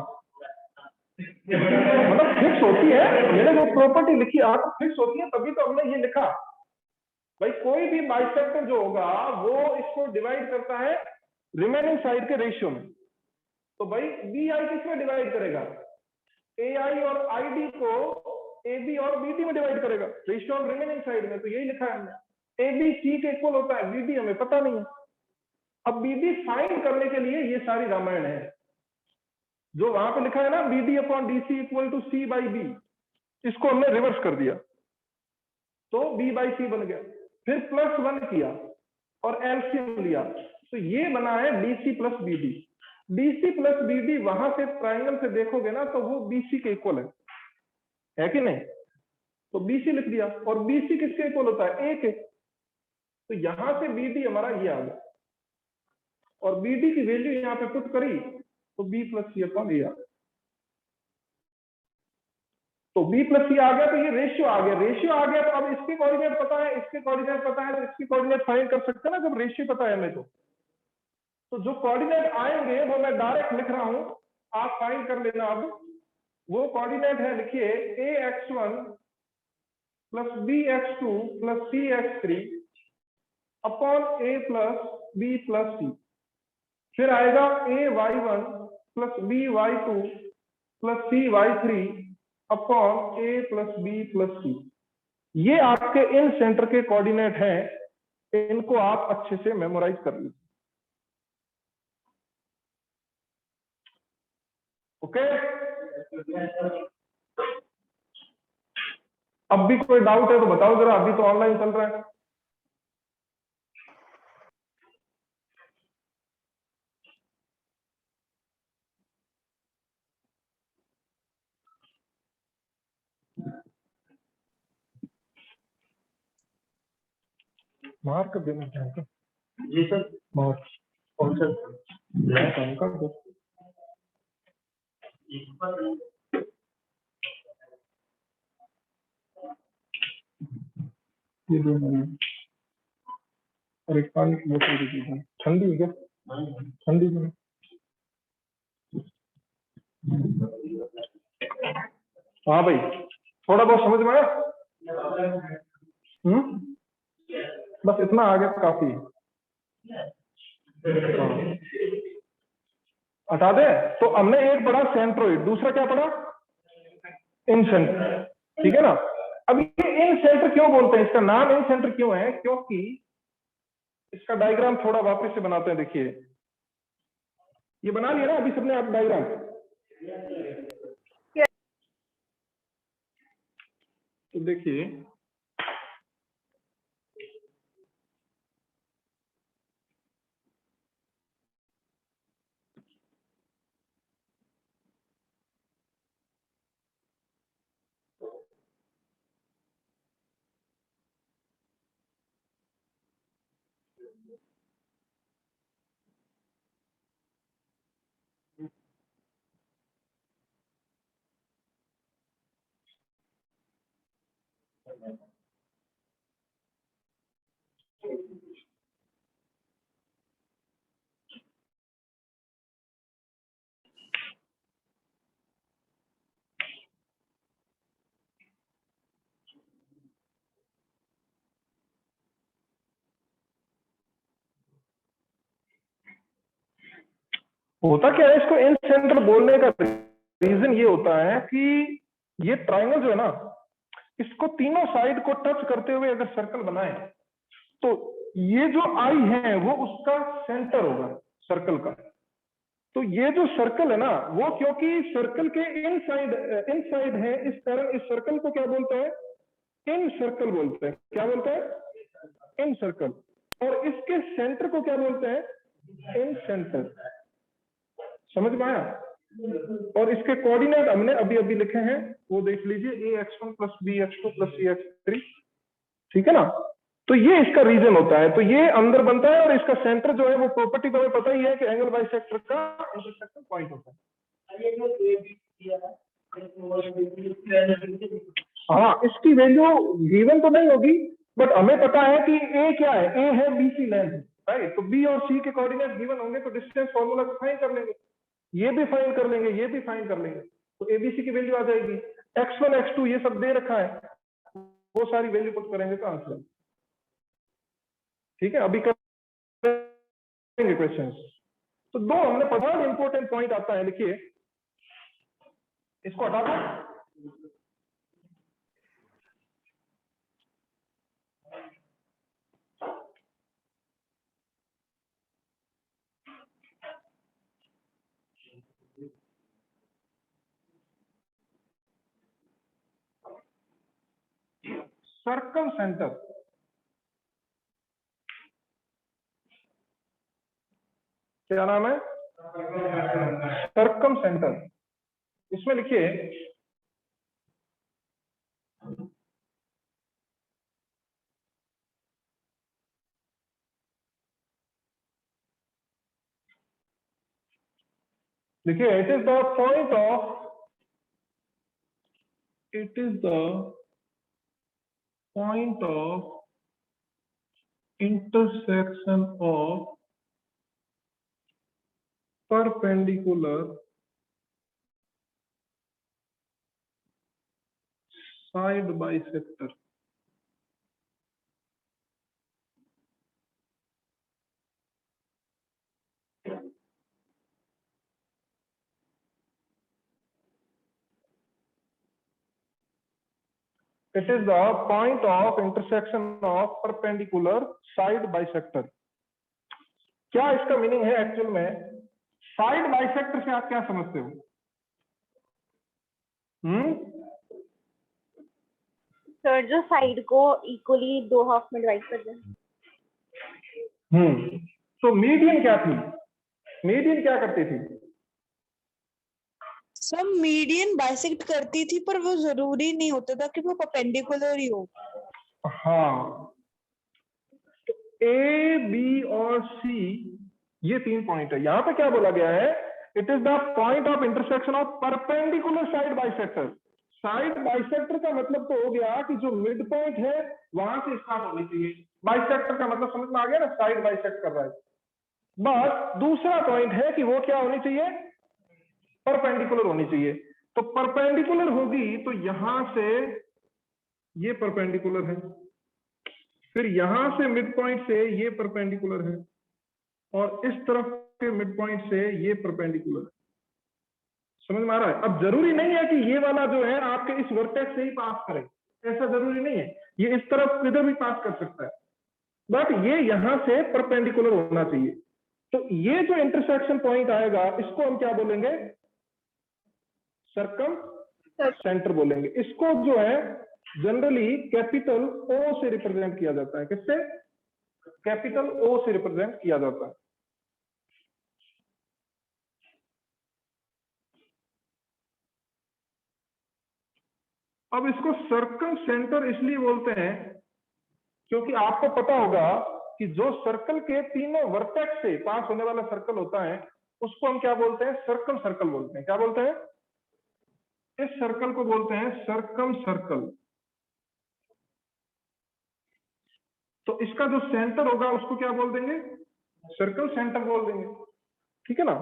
मतलब फिक्स होती है, मैंने जो प्रॉपर्टी लिखी आप फिक्स होती है, तभी तो हमने ये लिखा भाई कोई भी बाइसेक्टर जो होगा वो इसको डिवाइड करता है रिमेनिंग साइड के रेशियो में। तो भाई बी आई किस में डिवाइड करेगा, ए आई और आई डी को ए बी और बी डी में डिवाइड करेगा, रेशियो ऑफ रिमेनिंग साइड में। तो यही लिखा है हमने, ए बी सी के इक्वल होता है, बी डी हमें पता नहीं है। अब बी डी फाइंड करने के लिए ये सारी रामायण है, जो वहां पे लिखा है ना B D upon D C equal to C by B, इसको हमने रिवर्स कर दिया तो बी बाई सी बन गया, फिर +1 किया और एलसीएम लिया, तो ये बना है DC plus BD. DC plus BD वहां से ट्राइंगल से देखोगे ना तो वो बीसी के इक्वल है कि नहीं, तो बीसी लिख दिया, और बीसी किसके इक्वल होता है, ए के। तो यहां से बीडी हमारा ये आ गया, और बीडी की वैल्यू यहाँ पे पुट करी तो बी प्लस सी अपॉन ए आ गया। तो बी प्लस सी आ गया, तो ये रेशियो आ गया, रेशियो आ गया तो अब इसके कोऑर्डिनेट पता है, इसके कोऑर्डिनेट पता है, तो इसकी कोऑर्डिनेट फाइंड कर सकते हैं ना जब रेशियो पता है हमें। तो जो कोऑर्डिनेट आएंगे वो मैं डायरेक्ट लिख रहा हूं, आप फाइंड कर लेना। अब वो कोऑर्डिनेट है, लिखिए ax1 plus bx2 plus cx3 upon a plus b plus c, फिर आएगा ay1 plus by2 plus cy3 upon a plus b plus c। ये आपके इन सेंटर के कोऑर्डिनेट हैं, इनको आप अच्छे से मेमोराइज कर लीजिए। ओके, अब भी कोई डाउट है तो बताओ जरा, अभी तो ऑनलाइन चल रहा है। मार्क देना चाहते जी सर, मार्क कौन सा काम कर दो। ये दो और एक पानी की बोतल दे दीजिए, ठंडी है क्या, ठंडी है। हाँ भाई, थोड़ा बहुत समझ में आया? बस इतना आगे काफी है। हटा दे। तो हमने एक पढ़ा सेंट्रोइड, दूसरा क्या पढ़ा, इन सेंटर, ठीक है ना। अब ये इन सेंटर क्यों बोलते हैं, इसका नाम इन सेंटर क्यों है, क्योंकि इसका डायग्राम थोड़ा वापस से बनाते हैं। देखिए ये बना लिया ना अभी सबने आप डायग्राम, तो देखिए होता क्या है, इसको इन सेंटर बोलने का रीजन ये होता है कि ये ट्राइंगल जो है ना, इसको तीनों साइड को टच करते हुए अगर सर्कल बनाए तो ये जो आई है वो उसका सेंटर होगा सर्कल का। तो ये जो सर्कल है ना वो क्योंकि सर्कल के इनसाइड है, इस कारण इस सर्कल को क्या बोलते हैं, इन सर्कल बोलते हैं। क्या बोलते हैं, इन सर्कल। और इसके सेंटर को क्या बोलते हैं, इन सेंटर। समझ में आया? और इसके कोऑर्डिनेट हमने अभी अभी लिखे हैं, वो देख लीजिए ax1 plus bx2 plus cx3, ठीक है ना। तो ये इसका रीजन होता है, तो ये अंदर बनता है, और इसका सेंटर जो है वो प्रॉपर्टी तो हमें पता ही है कि एंगल बाइसेक्टर का इंटरसेक्शन पॉइंट होता है। हाँ, इसकी वैल्यू गिवन तो नहीं होगी, बट हमें पता है कि ए क्या है, ए है बीसी लेंथ, राइट। तो बी और सी के कोऑर्डिनेट गिवन होंगे तो डिस्टेंस फॉर्मूला से फाइंड कर लेंगे, ये भी फाइंड कर लेंगे, ये भी फाइंड कर लेंगे, तो एबीसी की वैल्यू आ जाएगी। x1 x2 ये सब दे रखा है, वो सारी वैल्यू पुट करेंगे तो आंसर। ठीक है, अभी करेंगे क्वेश्चंस। तो दो हमने पढ़ा, इंपॉर्टेंट पॉइंट आता है, लिखिए इसको हटा दो। सर्कम सेंटर, क्या नाम है, सर्कम सेंटर। इसमें लिखिए देखिए, it is the point of, it is the point of intersection of perpendicular side bisector. It is the point of intersection of perpendicular side bisector. क्या इसका मीनिंग है एक्चुअल में? साइड बाइसेक्टर से आप क्या समझते हो? सर जो साइड को इक्वली 2 हाफ में डिवाइड कर दें। तो मीडियन क्या थी? मीडियन क्या करती थी? सब मीडियन बाइसेक्ट करती थी, पर वो जरूरी नहीं होता था कि वो परपेंडिकुलर ही हो। हाँ, तो ए, बी और सी ये 3 पॉइंट है। यहां पे क्या बोला गया है? It is the point of intersection of perpendicular side bisector. Side bisector का मतलब तो हो गया कि जो मिड पॉइंट है वहां से स्टार्ट होनी चाहिए। बाइसेक्टर का मतलब समझ में आ गया ना, साइड बाइसेक्ट कर रहा है। बस दूसरा पॉइंट है कि वो क्या होनी चाहिए? परपेंडिकुलर होनी चाहिए। तो परपेंडिकुलर होगी तो यहां से ये परपेंडिकुलर है, फिर यहां से मिड पॉइंट से ये परपेंडिकुलर है, और इस तरफ के मिड पॉइंट से ये परपेंडिकुलर है। समझ में आ रहा है? अब जरूरी नहीं है कि ये वाला जो है आपके इस वर्टेक्स से ही पास करे, ऐसा जरूरी नहीं है, ये इस तरफ किधर भी पास कर सकता है, बट ये यहां से परपेंडिकुलर होना चाहिए। तो ये जो इंटरसेक्शन पॉइंट आएगा इसको हम क्या बोलेंगे? सर्कम सेंटर बोलेंगे। इसको जो है जनरली कैपिटल ओ से रिप्रेजेंट किया जाता है। किससे? कैपिटल ओ से रिप्रेजेंट किया जाता है। अब इसको सर्कम सेंटर इसलिए बोलते हैं क्योंकि आपको पता होगा कि जो सर्कल के तीनों वर्टेक्स से पास होने वाला सर्कल होता है उसको हम क्या बोलते हैं? सर्कम सर्कल बोलते हैं। क्या बोलते हैं? इस सर्कल को बोलते हैं सर्कम सर्कल। तो इसका जो सेंटर होगा उसको क्या बोल देंगे? सर्कल सेंटर बोल देंगे। ठीक है ना?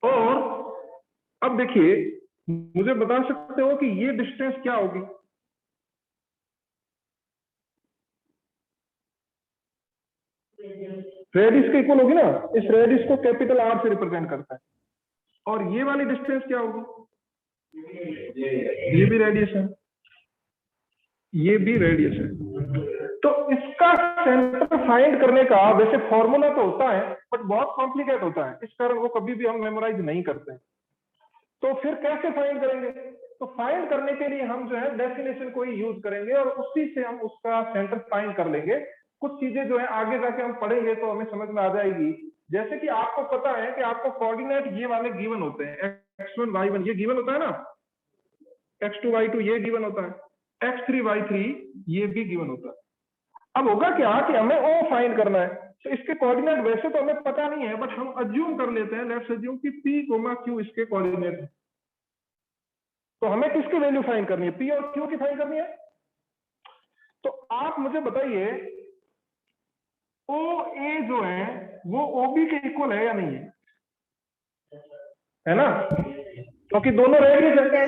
और अब देखिए, मुझे बता सकते हो कि ये डिस्टेंस क्या होगी? रेडियस के इक्वल होगी ना। इस रेडियस को कैपिटल आर से रिप्रेजेंट करता है। और ये वाली डिस्टेंस क्या होगी? ये भी रेडियस है, ये भी रेडियस है। तो इसका सेंटर फाइंड करने का वैसे फॉर्मूला तो होता है, बट बहुत कॉम्प्लिकेट होता है, इस कारण वो कभी भी हम मेमोराइज नहीं करते हैं। तो फिर कैसे फाइंड करेंगे? तो फाइंड करने के लिए हम जो है डेफिनेशन को ही यूज करेंगे और उसी से हम उसका सेंटर फाइंड कर लेंगे। कुछ चीजें जो है आगे जाके हम पढ़ेंगे तो हमें समझ में आ जाएगी। जैसे कि आपको पता है कि आपको कोऑर्डिनेट ये वाले गिवन होते हैं, x1 y1 ये गिवन होता है ना, x2 y2 ये गिवन होता है, x3 y3 ये भी गिवन होता है। अब होगा क्या कि हमें ओ फाइंड करना है। तो इसके कोऑर्डिनेट वैसे तो हमें पता नहीं है, बट हम अज्यूम कर लेते हैं, लेट्स अज्यूम कि p, q इसके कोऑर्डिनेट है। तो हमें किसकी वैल्यू फाइंड करनी है? पी और क्यू की फाइंड करनी है। तो आप मुझे बताइए ओ ए जो है वो ओबी के इक्वल है या नहीं है ना? क्योंकि दोनों रेडियस है।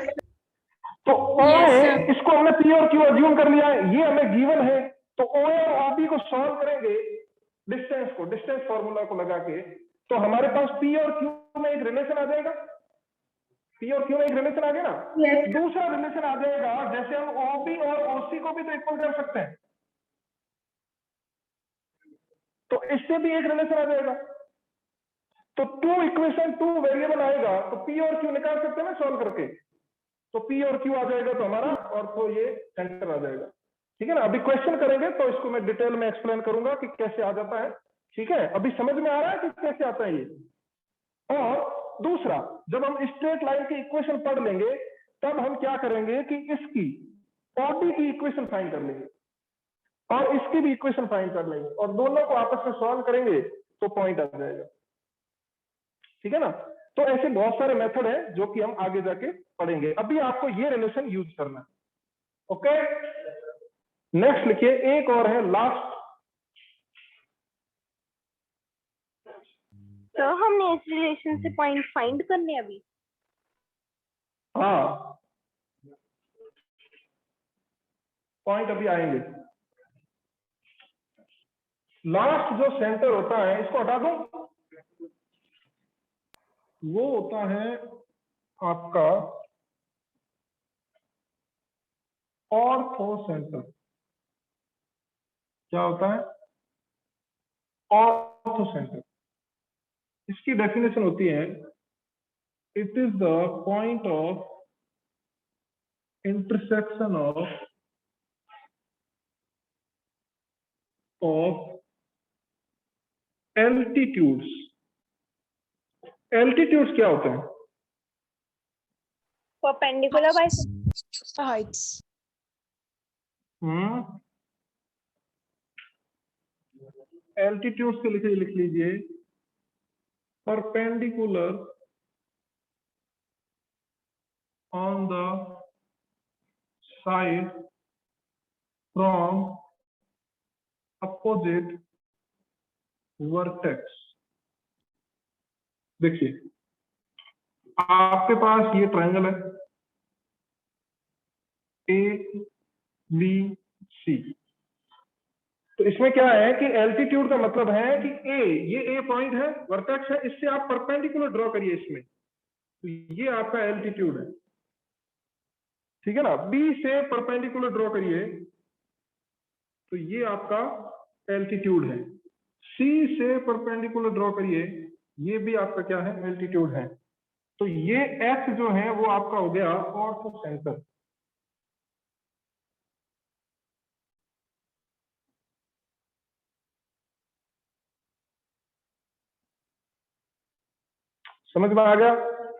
तो ओ Yes, ए, sir. इसको हमने पी और क्यू अज्यूम कर लिया है, ये हमें गिवन है। तो ओ ए और ओबी को सॉल्व करेंगे डिस्टेंस फॉर्मूला को लगा के, तो हमारे पास पी और क्यू में एक रिलेशन आ जाएगा। पी और क्यू में एक रिलेशन आ गया ना। Yes. दूसरा रिलेशन आ जाएगा, जैसे हम ओबी और ओसी को भी तो इक्वल कर सकते हैं, तो इससे भी एक रिलेशन आ जाएगा। तो टू इक्वेशन टू वेरिएबल आएगा, तो पी और क्यू निकाल सकते हैं ना सॉल्व करके। तो पी और क्यू आ जाएगा तो हमारा, और तो ये सेंटर आ जाएगा। ठीक है ना? अभी क्वेश्चन करेंगे तो इसको मैं डिटेल में एक्सप्लेन करूंगा कि कैसे आ जाता है। ठीक है, अभी समझ में आ रहा है कि कैसे आता है ये। और दूसरा, जब हम स्ट्रेट लाइन की इक्वेशन पढ़ लेंगे तब हम क्या करेंगे कि इसकी ओडी की इक्वेशन फाइंड कर लेंगे और इसकी भी इक्वेशन फाइंड कर लेंगे, और दोनों को आपस में सॉल्व करेंगे तो पॉइंट आ जाएगा। ठीक है ना? तो ऐसे बहुत सारे मेथड है जो कि हम आगे जाके पढ़ेंगे। अभी आपको ये रिलेशन यूज करना है। ओके, नेक्स्ट लिखिए, एक और है लास्ट। तो हमने इस रिलेशन से पॉइंट फाइंड करने हैं अभी। हाँ, पॉइंट अभी आएंगे। लास्ट जो सेंटर होता है, इसको हटा दो, वो होता है आपका ऑर्थो सेंटर। क्या होता है? Ortho centre. इसकी डेफिनेशन होती है, it is the point of intersection of altitudes. Altitudes क्या होते हैं? Perpendicular by heights. एल्टीट्यूड्स के लिए लिख लीजिए perpendicular on the side from opposite vertex. देखिए, आपके पास ये ट्रायंगल है ए बी सी। तो इसमें क्या है कि एल्टीट्यूड का मतलब है कि ये ए पॉइंट है, वर्टेक्स है, इससे आप परपेंडिकुलर ड्रॉ करिए इसमें, तो ये आपका एल्टीट्यूड है। ठीक है ना? बी से परपेंडिकुलर ड्रॉ करिए तो ये आपका एल्टीट्यूड है। सी से परपेंडिकुलर ड्रॉ करिए, ये भी आपका क्या है? एल्टीट्यूड है। तो ये एच जो है वो आपका हो गया ऑर्थो सेंटर। समझ में आ गया?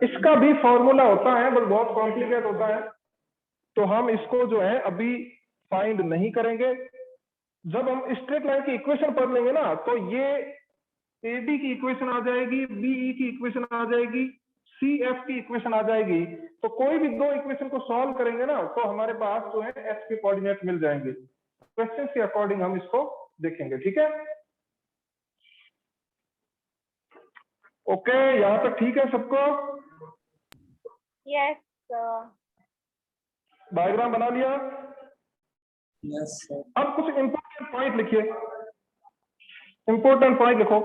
इसका भी फॉर्मूला होता है, बस बहुत कॉम्प्लिकेट होता है, तो हम इसको जो है अभी फाइंड नहीं करेंगे। जब हम स्ट्रेट लाइन की इक्वेशन पढ़ लेंगे ना, तो ये एडी की इक्वेशन आ जाएगी, बीई की इक्वेशन आ जाएगी, सी एफ की इक्वेशन आ जाएगी। तो कोई भी दो इक्वेशन को सॉल्व करेंगे ना, तो हमारे पास जो है एच के कोऑर्डिनेट मिल जाएंगे। क्वेश्चन के अकॉर्डिंग हम इसको देखेंगे। ठीक है? ओके, यहां तक ठीक है सबको? यस डायग्राम बना लिया? Yes, sir. अब कुछ इंपॉर्टेंट पॉइंट लिखिए। इंपॉर्टेंट पॉइंट लिखो।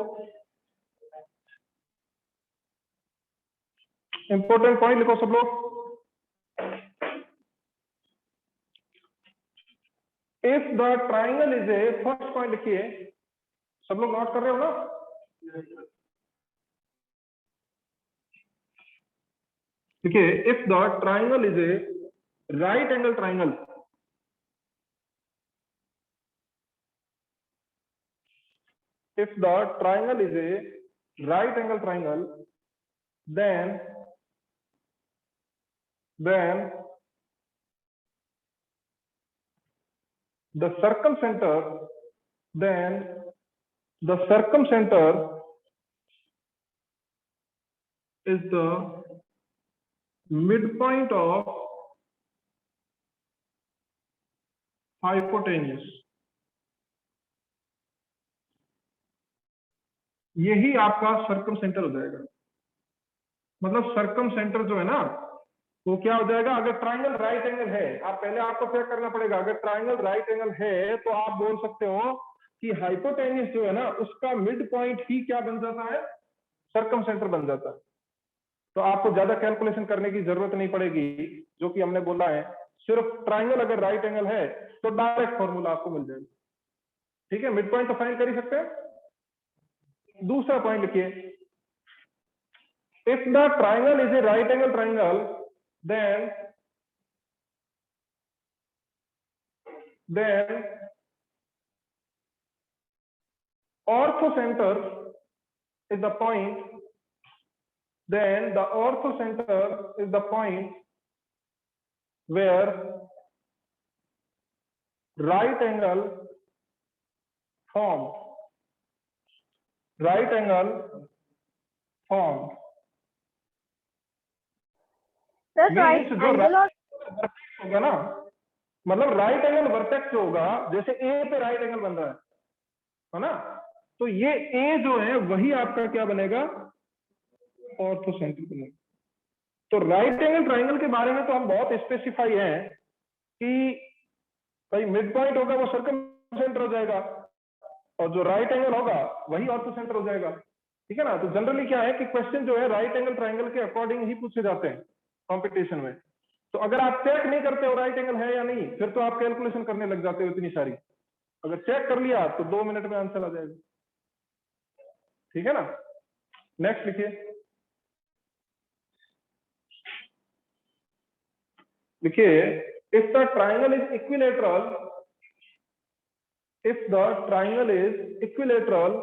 इंपॉर्टेंट पॉइंट लिखो सब लोग। If the triangle is a, first point लिखिए। सब लोग नोट कर रहे हो ना? देखिए, if the triangle is a right angle triangle, if the triangle is a right angle triangle, then the circumcenter is the midpoint of hypotenuse, यही आपका सर्कम सेंटर हो जाएगा। मतलब सर्कम सेंटर जो है ना वो क्या हो जाएगा, अगर ट्राइंगल राइट एंगल है, आप पहले आपको चेक करना पड़ेगा, अगर ट्राइंगल राइट एंगल है तो आप बोल सकते हो कि हाइपोटेन्यूस जो है ना उसका मिड पॉइंट ही क्या बन जाता है, सर्कम सेंटर बन जाता है। तो आपको ज्यादा कैलकुलेशन करने की जरूरत नहीं पड़ेगी, जो कि हमने बोला है, सिर्फ ट्राइंगल अगर राइट एंगल है तो डायरेक्ट फॉर्मूला आपको मिल जाएगा। ठीक है, मिड पॉइंट तो फाइंड कर ही सकते हैं। दूसरा पॉइंट लिखिए, if the triangle is a right angle triangle then orthocenter is the point, then the orthocenter is the point where right angle formed, right angle formed Sir, right means जो angle और vertex होगा ना, मतलब right angle vertex जो होगा, जैसे ए पे right angle बन रहा है ना, तो ये ए जो है वही आपका क्या बनेगा, ऑर्थोसेंटर बनेगा। तो राइट एंगल ट्राइंगल के बारे में तो हम बहुत स्पेसिफाई हैं कि भाई मिड पॉइंट होगा वो सर्कम सेंटर हो जाएगा और जो राइट एंगल होगा वही ऑर्थोसेंटर हो जाएगा। ठीक है ना, तो जनरली क्या है कि क्वेश्चन जो है राइट एंगल ट्राइंगल के अकॉर्डिंग ही पूछे जाते हैं कंपटीशन में। तो अगर आप चेक नहीं करते हो राइट एंगल है या नहीं, फिर तो आप कैलकुलेशन करने लग जाते हो इतनी सारी। अगर चेक कर लिया तो 2 मिनट में आंसर आ जाएगा। ठीक है ना, नेक्स्ट लिखिए, if the triangle is equilateral, if the triangle is equilateral,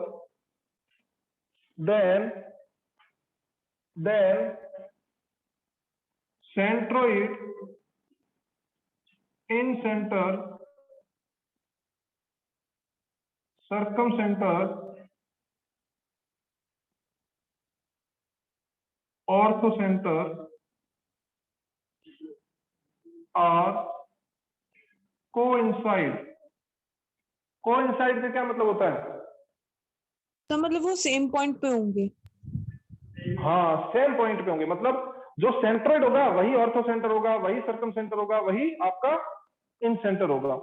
then centroid in center, circumcenter, orthocenter are coincide। Coincide का क्या मतलब होता है? तो मतलब वो सेम पॉइंट पे होंगे। हाँ, सेम पॉइंट पे होंगे, मतलब जो सेंट्रोइड होगा वही ऑर्थो सेंटर होगा, वही सर्कम सेंटर होगा, वही आपका इन सेंटर होगा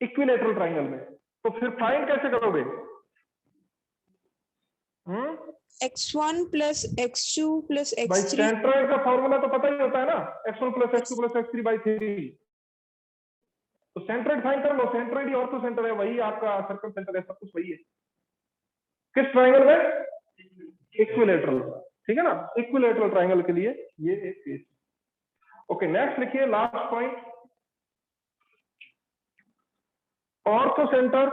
इक्विलेटरल ट्राइंगल में। तो फिर फाइंड कैसे करोगे? x1 प्लस x2 प्लस भाई x3। सेंट्रोइड का फॉर्मूला तो पता ही होता है ना, x1 plus x2 plus x3/3। तो सेंट्रोइड फाइंड कर लो, सेंट्रोइड ही ऑर्थो सेंटर है, वही आपका सर्कम सेंटर है, सब कुछ वही है। किस ट्राइंगल में? इक्विलेटरल। ठीक है ना, इक्विलेटरल ट्राइंगल के लिए ये एक केस। ओके, नेक्स्ट लिखिए, last point, ortho centre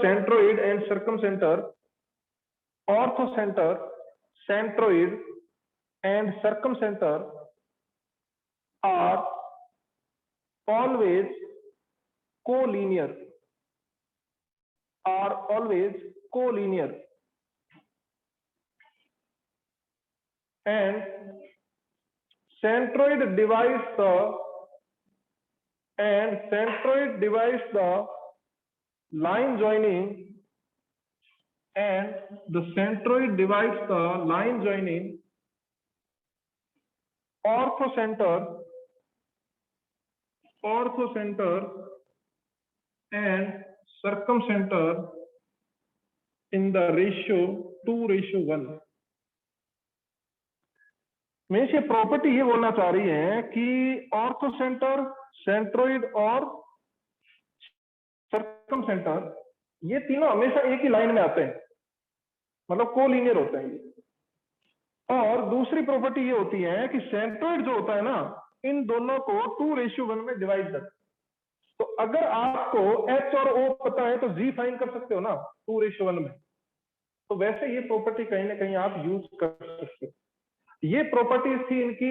centroid and circum centre, orthocenter, centroid and circumcenter are always collinear, and centroid divides the line joining, and the centroid divides the line joining orthocenter and circumcenter in the ratio 2:1। Means ये property ये बोलना चाह रही है कि ऑर्थोसेंटर, centroid और सर्कमसेंटर ये तीनों हमेशा एक ही लाइन में आते हैं, मतलब कोलिनियर होते हैं ये। और दूसरी प्रॉपर्टी ये होती है कि सेंट्रोइड जो होता है ना, इन दोनों को 2:1 में डिवाइड कर। तो अगर आपको H और O पता है तो G फाइंड कर सकते हो ना 2:1 में। तो वैसे ये प्रॉपर्टी कहीं ना कहीं आप यूज कर सकते हो। ये प्रॉपर्टीज थी इनकी,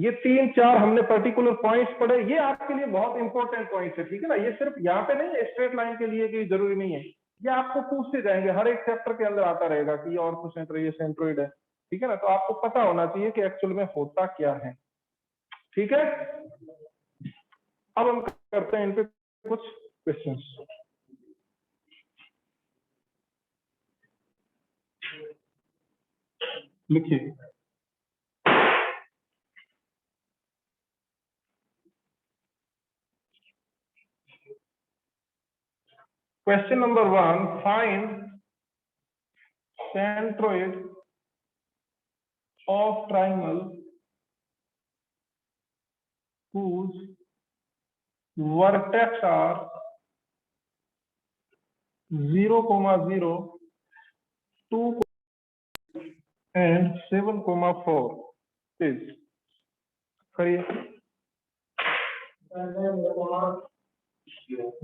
ये 3-4 हमने पर्टिकुलर पॉइंट्स पढ़े, ये आपके लिए बहुत इंपॉर्टेंट पॉइंट्स है। ठीक है ना, ये सिर्फ यहाँ पे नहीं है स्ट्रेट लाइन के लिए कि जरूरी नहीं है, ये आपको पूछते जाएंगे, हर एक चैप्टर के अंदर आता रहेगा कि ये ऑर्थो सेंटर, ये सेंट्रोइड है, ठीक है ना। तो आपको पता होना चाहिए कि एक्चुअल में होता क्या है, ठीक है। अब हम करते हैं इन पे कुछ क्वेश्चंस। लिखिए, question number 1, find centroid of triangle whose vertex are 0, 0, 2 and 7,4 is, करिए,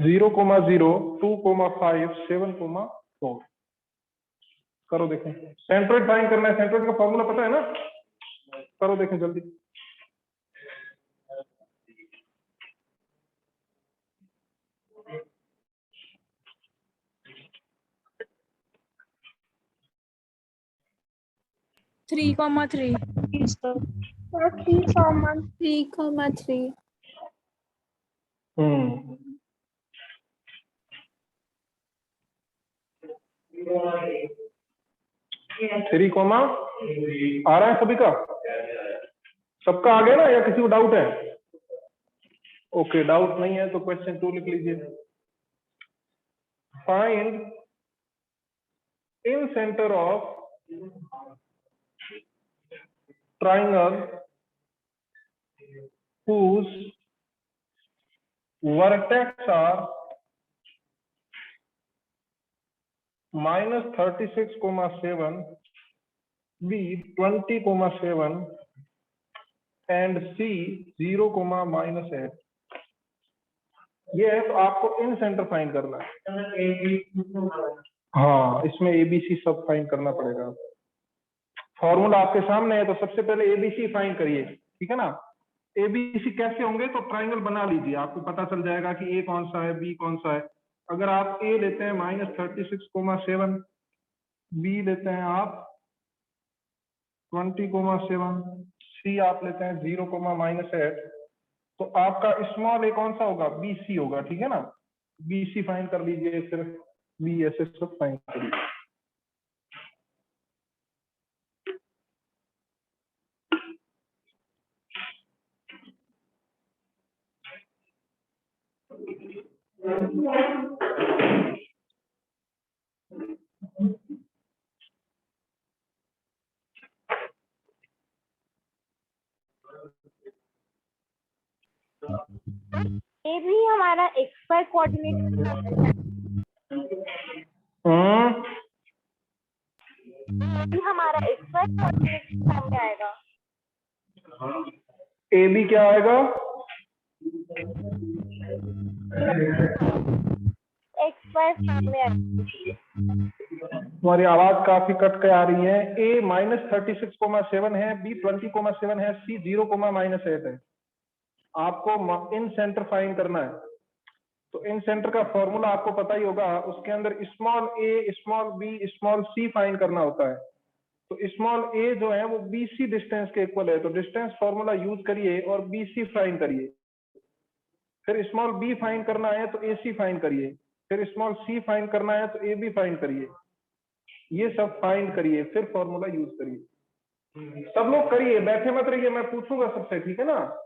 0, 0, 2,5, 7,4 करो देखें। सेंट्रोइड फाइंड करना है, सेंट्रोइड का फॉर्मूला पता है ना, करो देखें जल्दी। Three comma three. So 3, 3,3। Three comma आ रहा है सभी का, सबका आ गया ना, या किसी को डाउट है? ओके, डाउट नहीं है तो क्वेश्चन 2 लिख लीजिए। Find in centre of triangle whose vertex are -36,7, B 20,7 and C 0, -8। ये है, तो आपको इन सेंटर फाइंड करना है। हाँ, इसमें एबीसी सब फाइंड करना पड़ेगा। फॉर्मूला आपके सामने है, तो सबसे पहले एबीसी फाइंड करिए, ठीक है ना। एबीसी कैसे होंगे, तो ट्राइंगल बना लीजिए, आपको पता चल जाएगा कि ए कौन सा है, बी कौन सा है। अगर आप ए लेते हैं -36,7, बी लेते हैं आप 20,7, सी आप लेते हैं 0, -8, तो आपका स्मॉल ए कौन सा होगा, बीसी होगा, ठीक है ना। बीसी फाइंड कर लीजिए, फिर बी ऐसे सब फाइंड कर लीजिए। ये भी हमारा XY कोऑर्डिनेट भी हमारा XY कोऑर्डिनेट में आएगा। ए बी क्या आएगा, XY में आएगा। तुम्हारी आवाज काफी कट के आ रही है। ए -36,7 है, बी 20,7 है, सी 0, -8 है। आपको इन सेंटर फाइंड करना है, तो इन सेंटर का फॉर्मूला आपको पता ही होगा, उसके अंदर स्मॉल ए, small B, small C find करना होता है। तो स्मॉल ए जो है वो बीसी डिस्टेंस के इक्वल है, तो डिस्टेंस फॉर्मूला यूज करिए और बीसी फाइंड करिए। फिर स्मॉल बी फाइंड करना है तो एसी फाइंड करिए, फिर स्मॉल सी फाइंड करना है तो ए बी फाइंड करिए। ये सब फाइंड करिए, फिर फॉर्मूला यूज करिए। सब लोग करिए, बैठे मत रहिए, मैं पूछूंगा सबसे, ठीक है ना।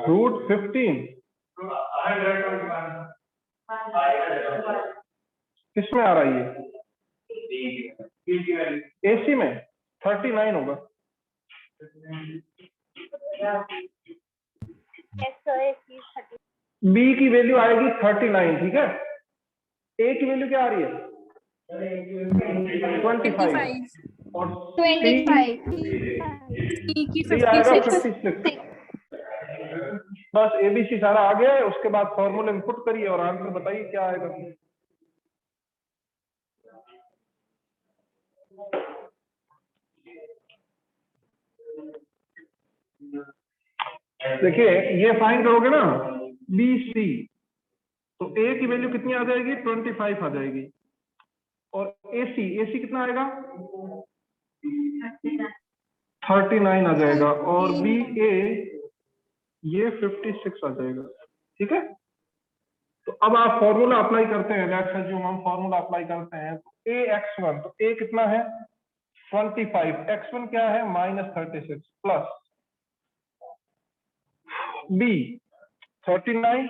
रूट 15 किसमें आ रहा है ये? एसी में 39 होगा। Yes, sir. AC is 30. B की वैल्यू आएगी 39, ठीक है। ए की वैल्यू क्या आ रही है? 25 और 25. सी की सी आएगा 56। 56। बस एबीसी सारा आ गया है, उसके बाद फॉर्मूला इनपुट करिए और आंसर बताइए क्या आएगा। देखिए ये फाइंड करोगे ना बी सी, तो ए की वैल्यू कितनी आ जाएगी? 25 आ जाएगी। और एसी, एसी कितना आएगा? 39 आ जाएगा। और बी ए ये 56 आ जाएगा, ठीक है। तो अब आप फॉर्मूला अप्लाई करते हैं, लेट्स अज्यूम हम फॉर्मूला अप्लाई करते हैं। तो ए x1, तो ए कितना है? 25, x1 क्या है? -36 plus B 39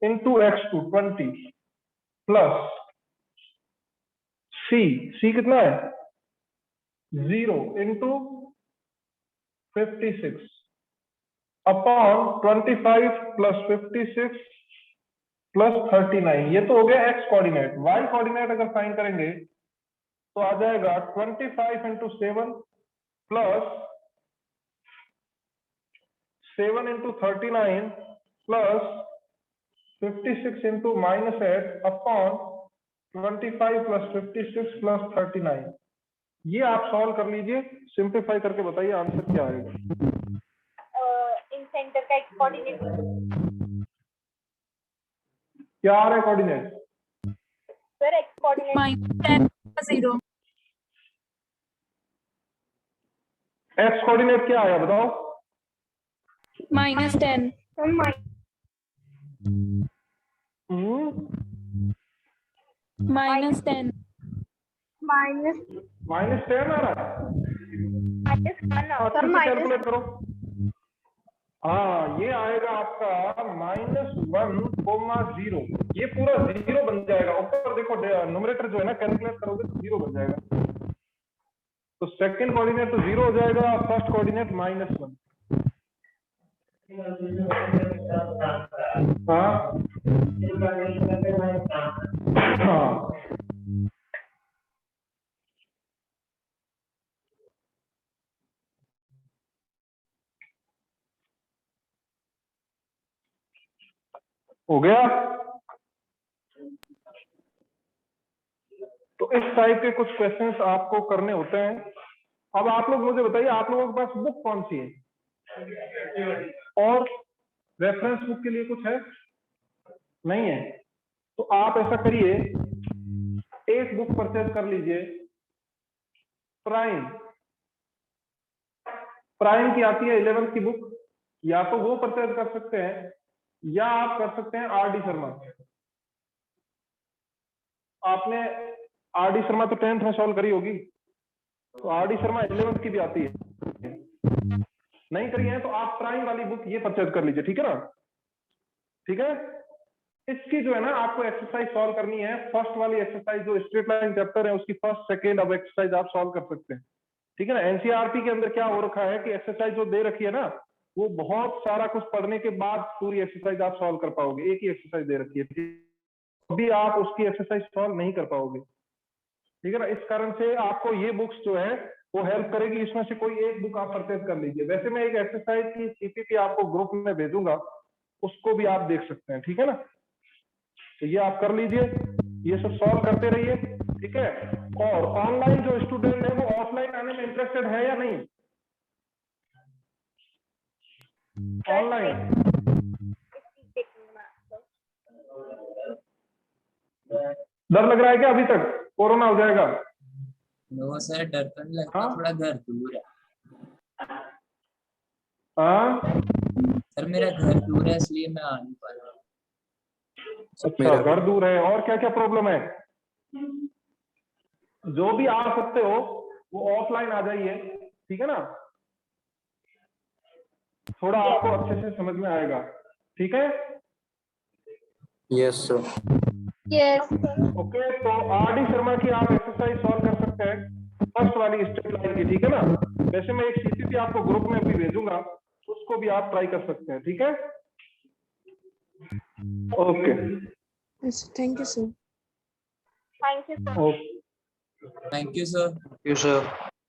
into x2 20 plus C कितना है? 0 इंटू 56 अपॉन 25 प्लस 56 प्लस 39। ये तो हो गया एक्स कोऑर्डिनेट। वाई कोऑर्डिनेट अगर फाइंड करेंगे तो आ जाएगा 25 into 7 plus 7 into 39 plus 56 into -8 upon 25 plus 56 plus 39। ये आप सॉल्व कर लीजिए, सिंप्लीफाई करके बताइए आंसर क्या आएगा। In center का x coordinate. क्या आ रहा है coordinate? Sir, x coordinate. -10 0। X coordinate क्या आया बताओ? -10। -10। -10 आ रहा है। कैलकुलेट करो। हाँ ये आएगा आपका -1, 0। ये पूरा 0 बन जाएगा। ऊपर देखो न्यूमरेटर जो है ना, कैलकुलेट करोगे तो 0 बन जाएगा। तो सेकंड कोऑर्डिनेट तो 0 हो जाएगा, फर्स्ट कोऑर्डिनेट -1। हाँ हो गया। तो इस टाइप के कुछ क्वेश्चंस आपको करने होते हैं। अब आप लोग मुझे बताइए, आप लोगों के पास बुक कौन सी है? और रेफरेंस बुक के लिए कुछ है? नहीं है। तो आप ऐसा करिए, एक बुक परचेज कर लीजिए, प्राइम की आती है 11th की बुक, या तो वो परचेज कर सकते हैं या आप कर सकते हैं आर डी शर्मा। आपने आर डी शर्मा तो 10th में सॉल्व करी होगी, तो आर डी शर्मा 11th की भी आती है। नहीं करी है तो आप प्राइम वाली बुक ये परचेज कर लीजिए, ठीक है ना। ठीक है, इसकी जो है ना आपको एक्सरसाइज सॉल्व करनी है। फर्स्ट वाली एक्सरसाइज जो स्ट्रेट लाइन चैप्टर है उसकी फर्स्ट सेकेंड अब एक्सरसाइज आप सॉल्व कर सकते हैं, ठीक है ना। एनसीईआरटी के अंदर क्या हो रखा है कि एक्सरसाइज जो दे रखी है ना, वो बहुत सारा कुछ पढ़ने के बाद पूरी एक्सरसाइज आप सॉल्व कर पाओगे। एक ही एक्सरसाइज दे रखी है, अभी आप उसकी एक्सरसाइज सॉल्व नहीं कर पाओगे, ठीक है ना। इस कारण से आपको ये बुक्स जो है वो हेल्प करेगी। इसमें से कोई एक बुक आप परचेज कर लीजिए। वैसे मैं एक एक्सरसाइज की सीपीपी आपको ग्रुप में भेजूंगा, उसको भी आप देख सकते हैं, ठीक है ना। तो ये आप कर लीजिए, ये सब सॉल्व करते रहिए, ठीक है। और ऑनलाइन जो स्टूडेंट है वो ऑफलाइन आने में इंटरेस्टेड है या नहीं? ऑनलाइन डर लग रहा है क्या अभी तक कोरोना हो जाएगा? नो सर, डर तो नहीं लगता, हाँ? थोड़ा घर दूर है। हाँ, सर मेरा घर दूर है इसलिए मैं आ नहीं पा रहा। अच्छा, घर दूर है। और क्या क्या प्रॉब्लम है? जो भी आ सकते हो वो ऑफलाइन आ जाइए, ठीक है ना। थोड़ा आपको अच्छे से समझ में आएगा, ठीक है। Yes sir. Yes. ओके, तो आर डी शर्मा की आप एक्सरसाइज सॉल्व कर सकते हैं, फर्स्ट वाली स्ट्रेट लाइन की, ठीक है ना। वैसे मैं एक सीसीपी आपको ग्रुप में भी भेजूंगा, उसको भी आप ट्राई कर सकते हैं, ठीक है। Okay, thank you sir. Thank you, sir. Okay. Thank you sir. You sir.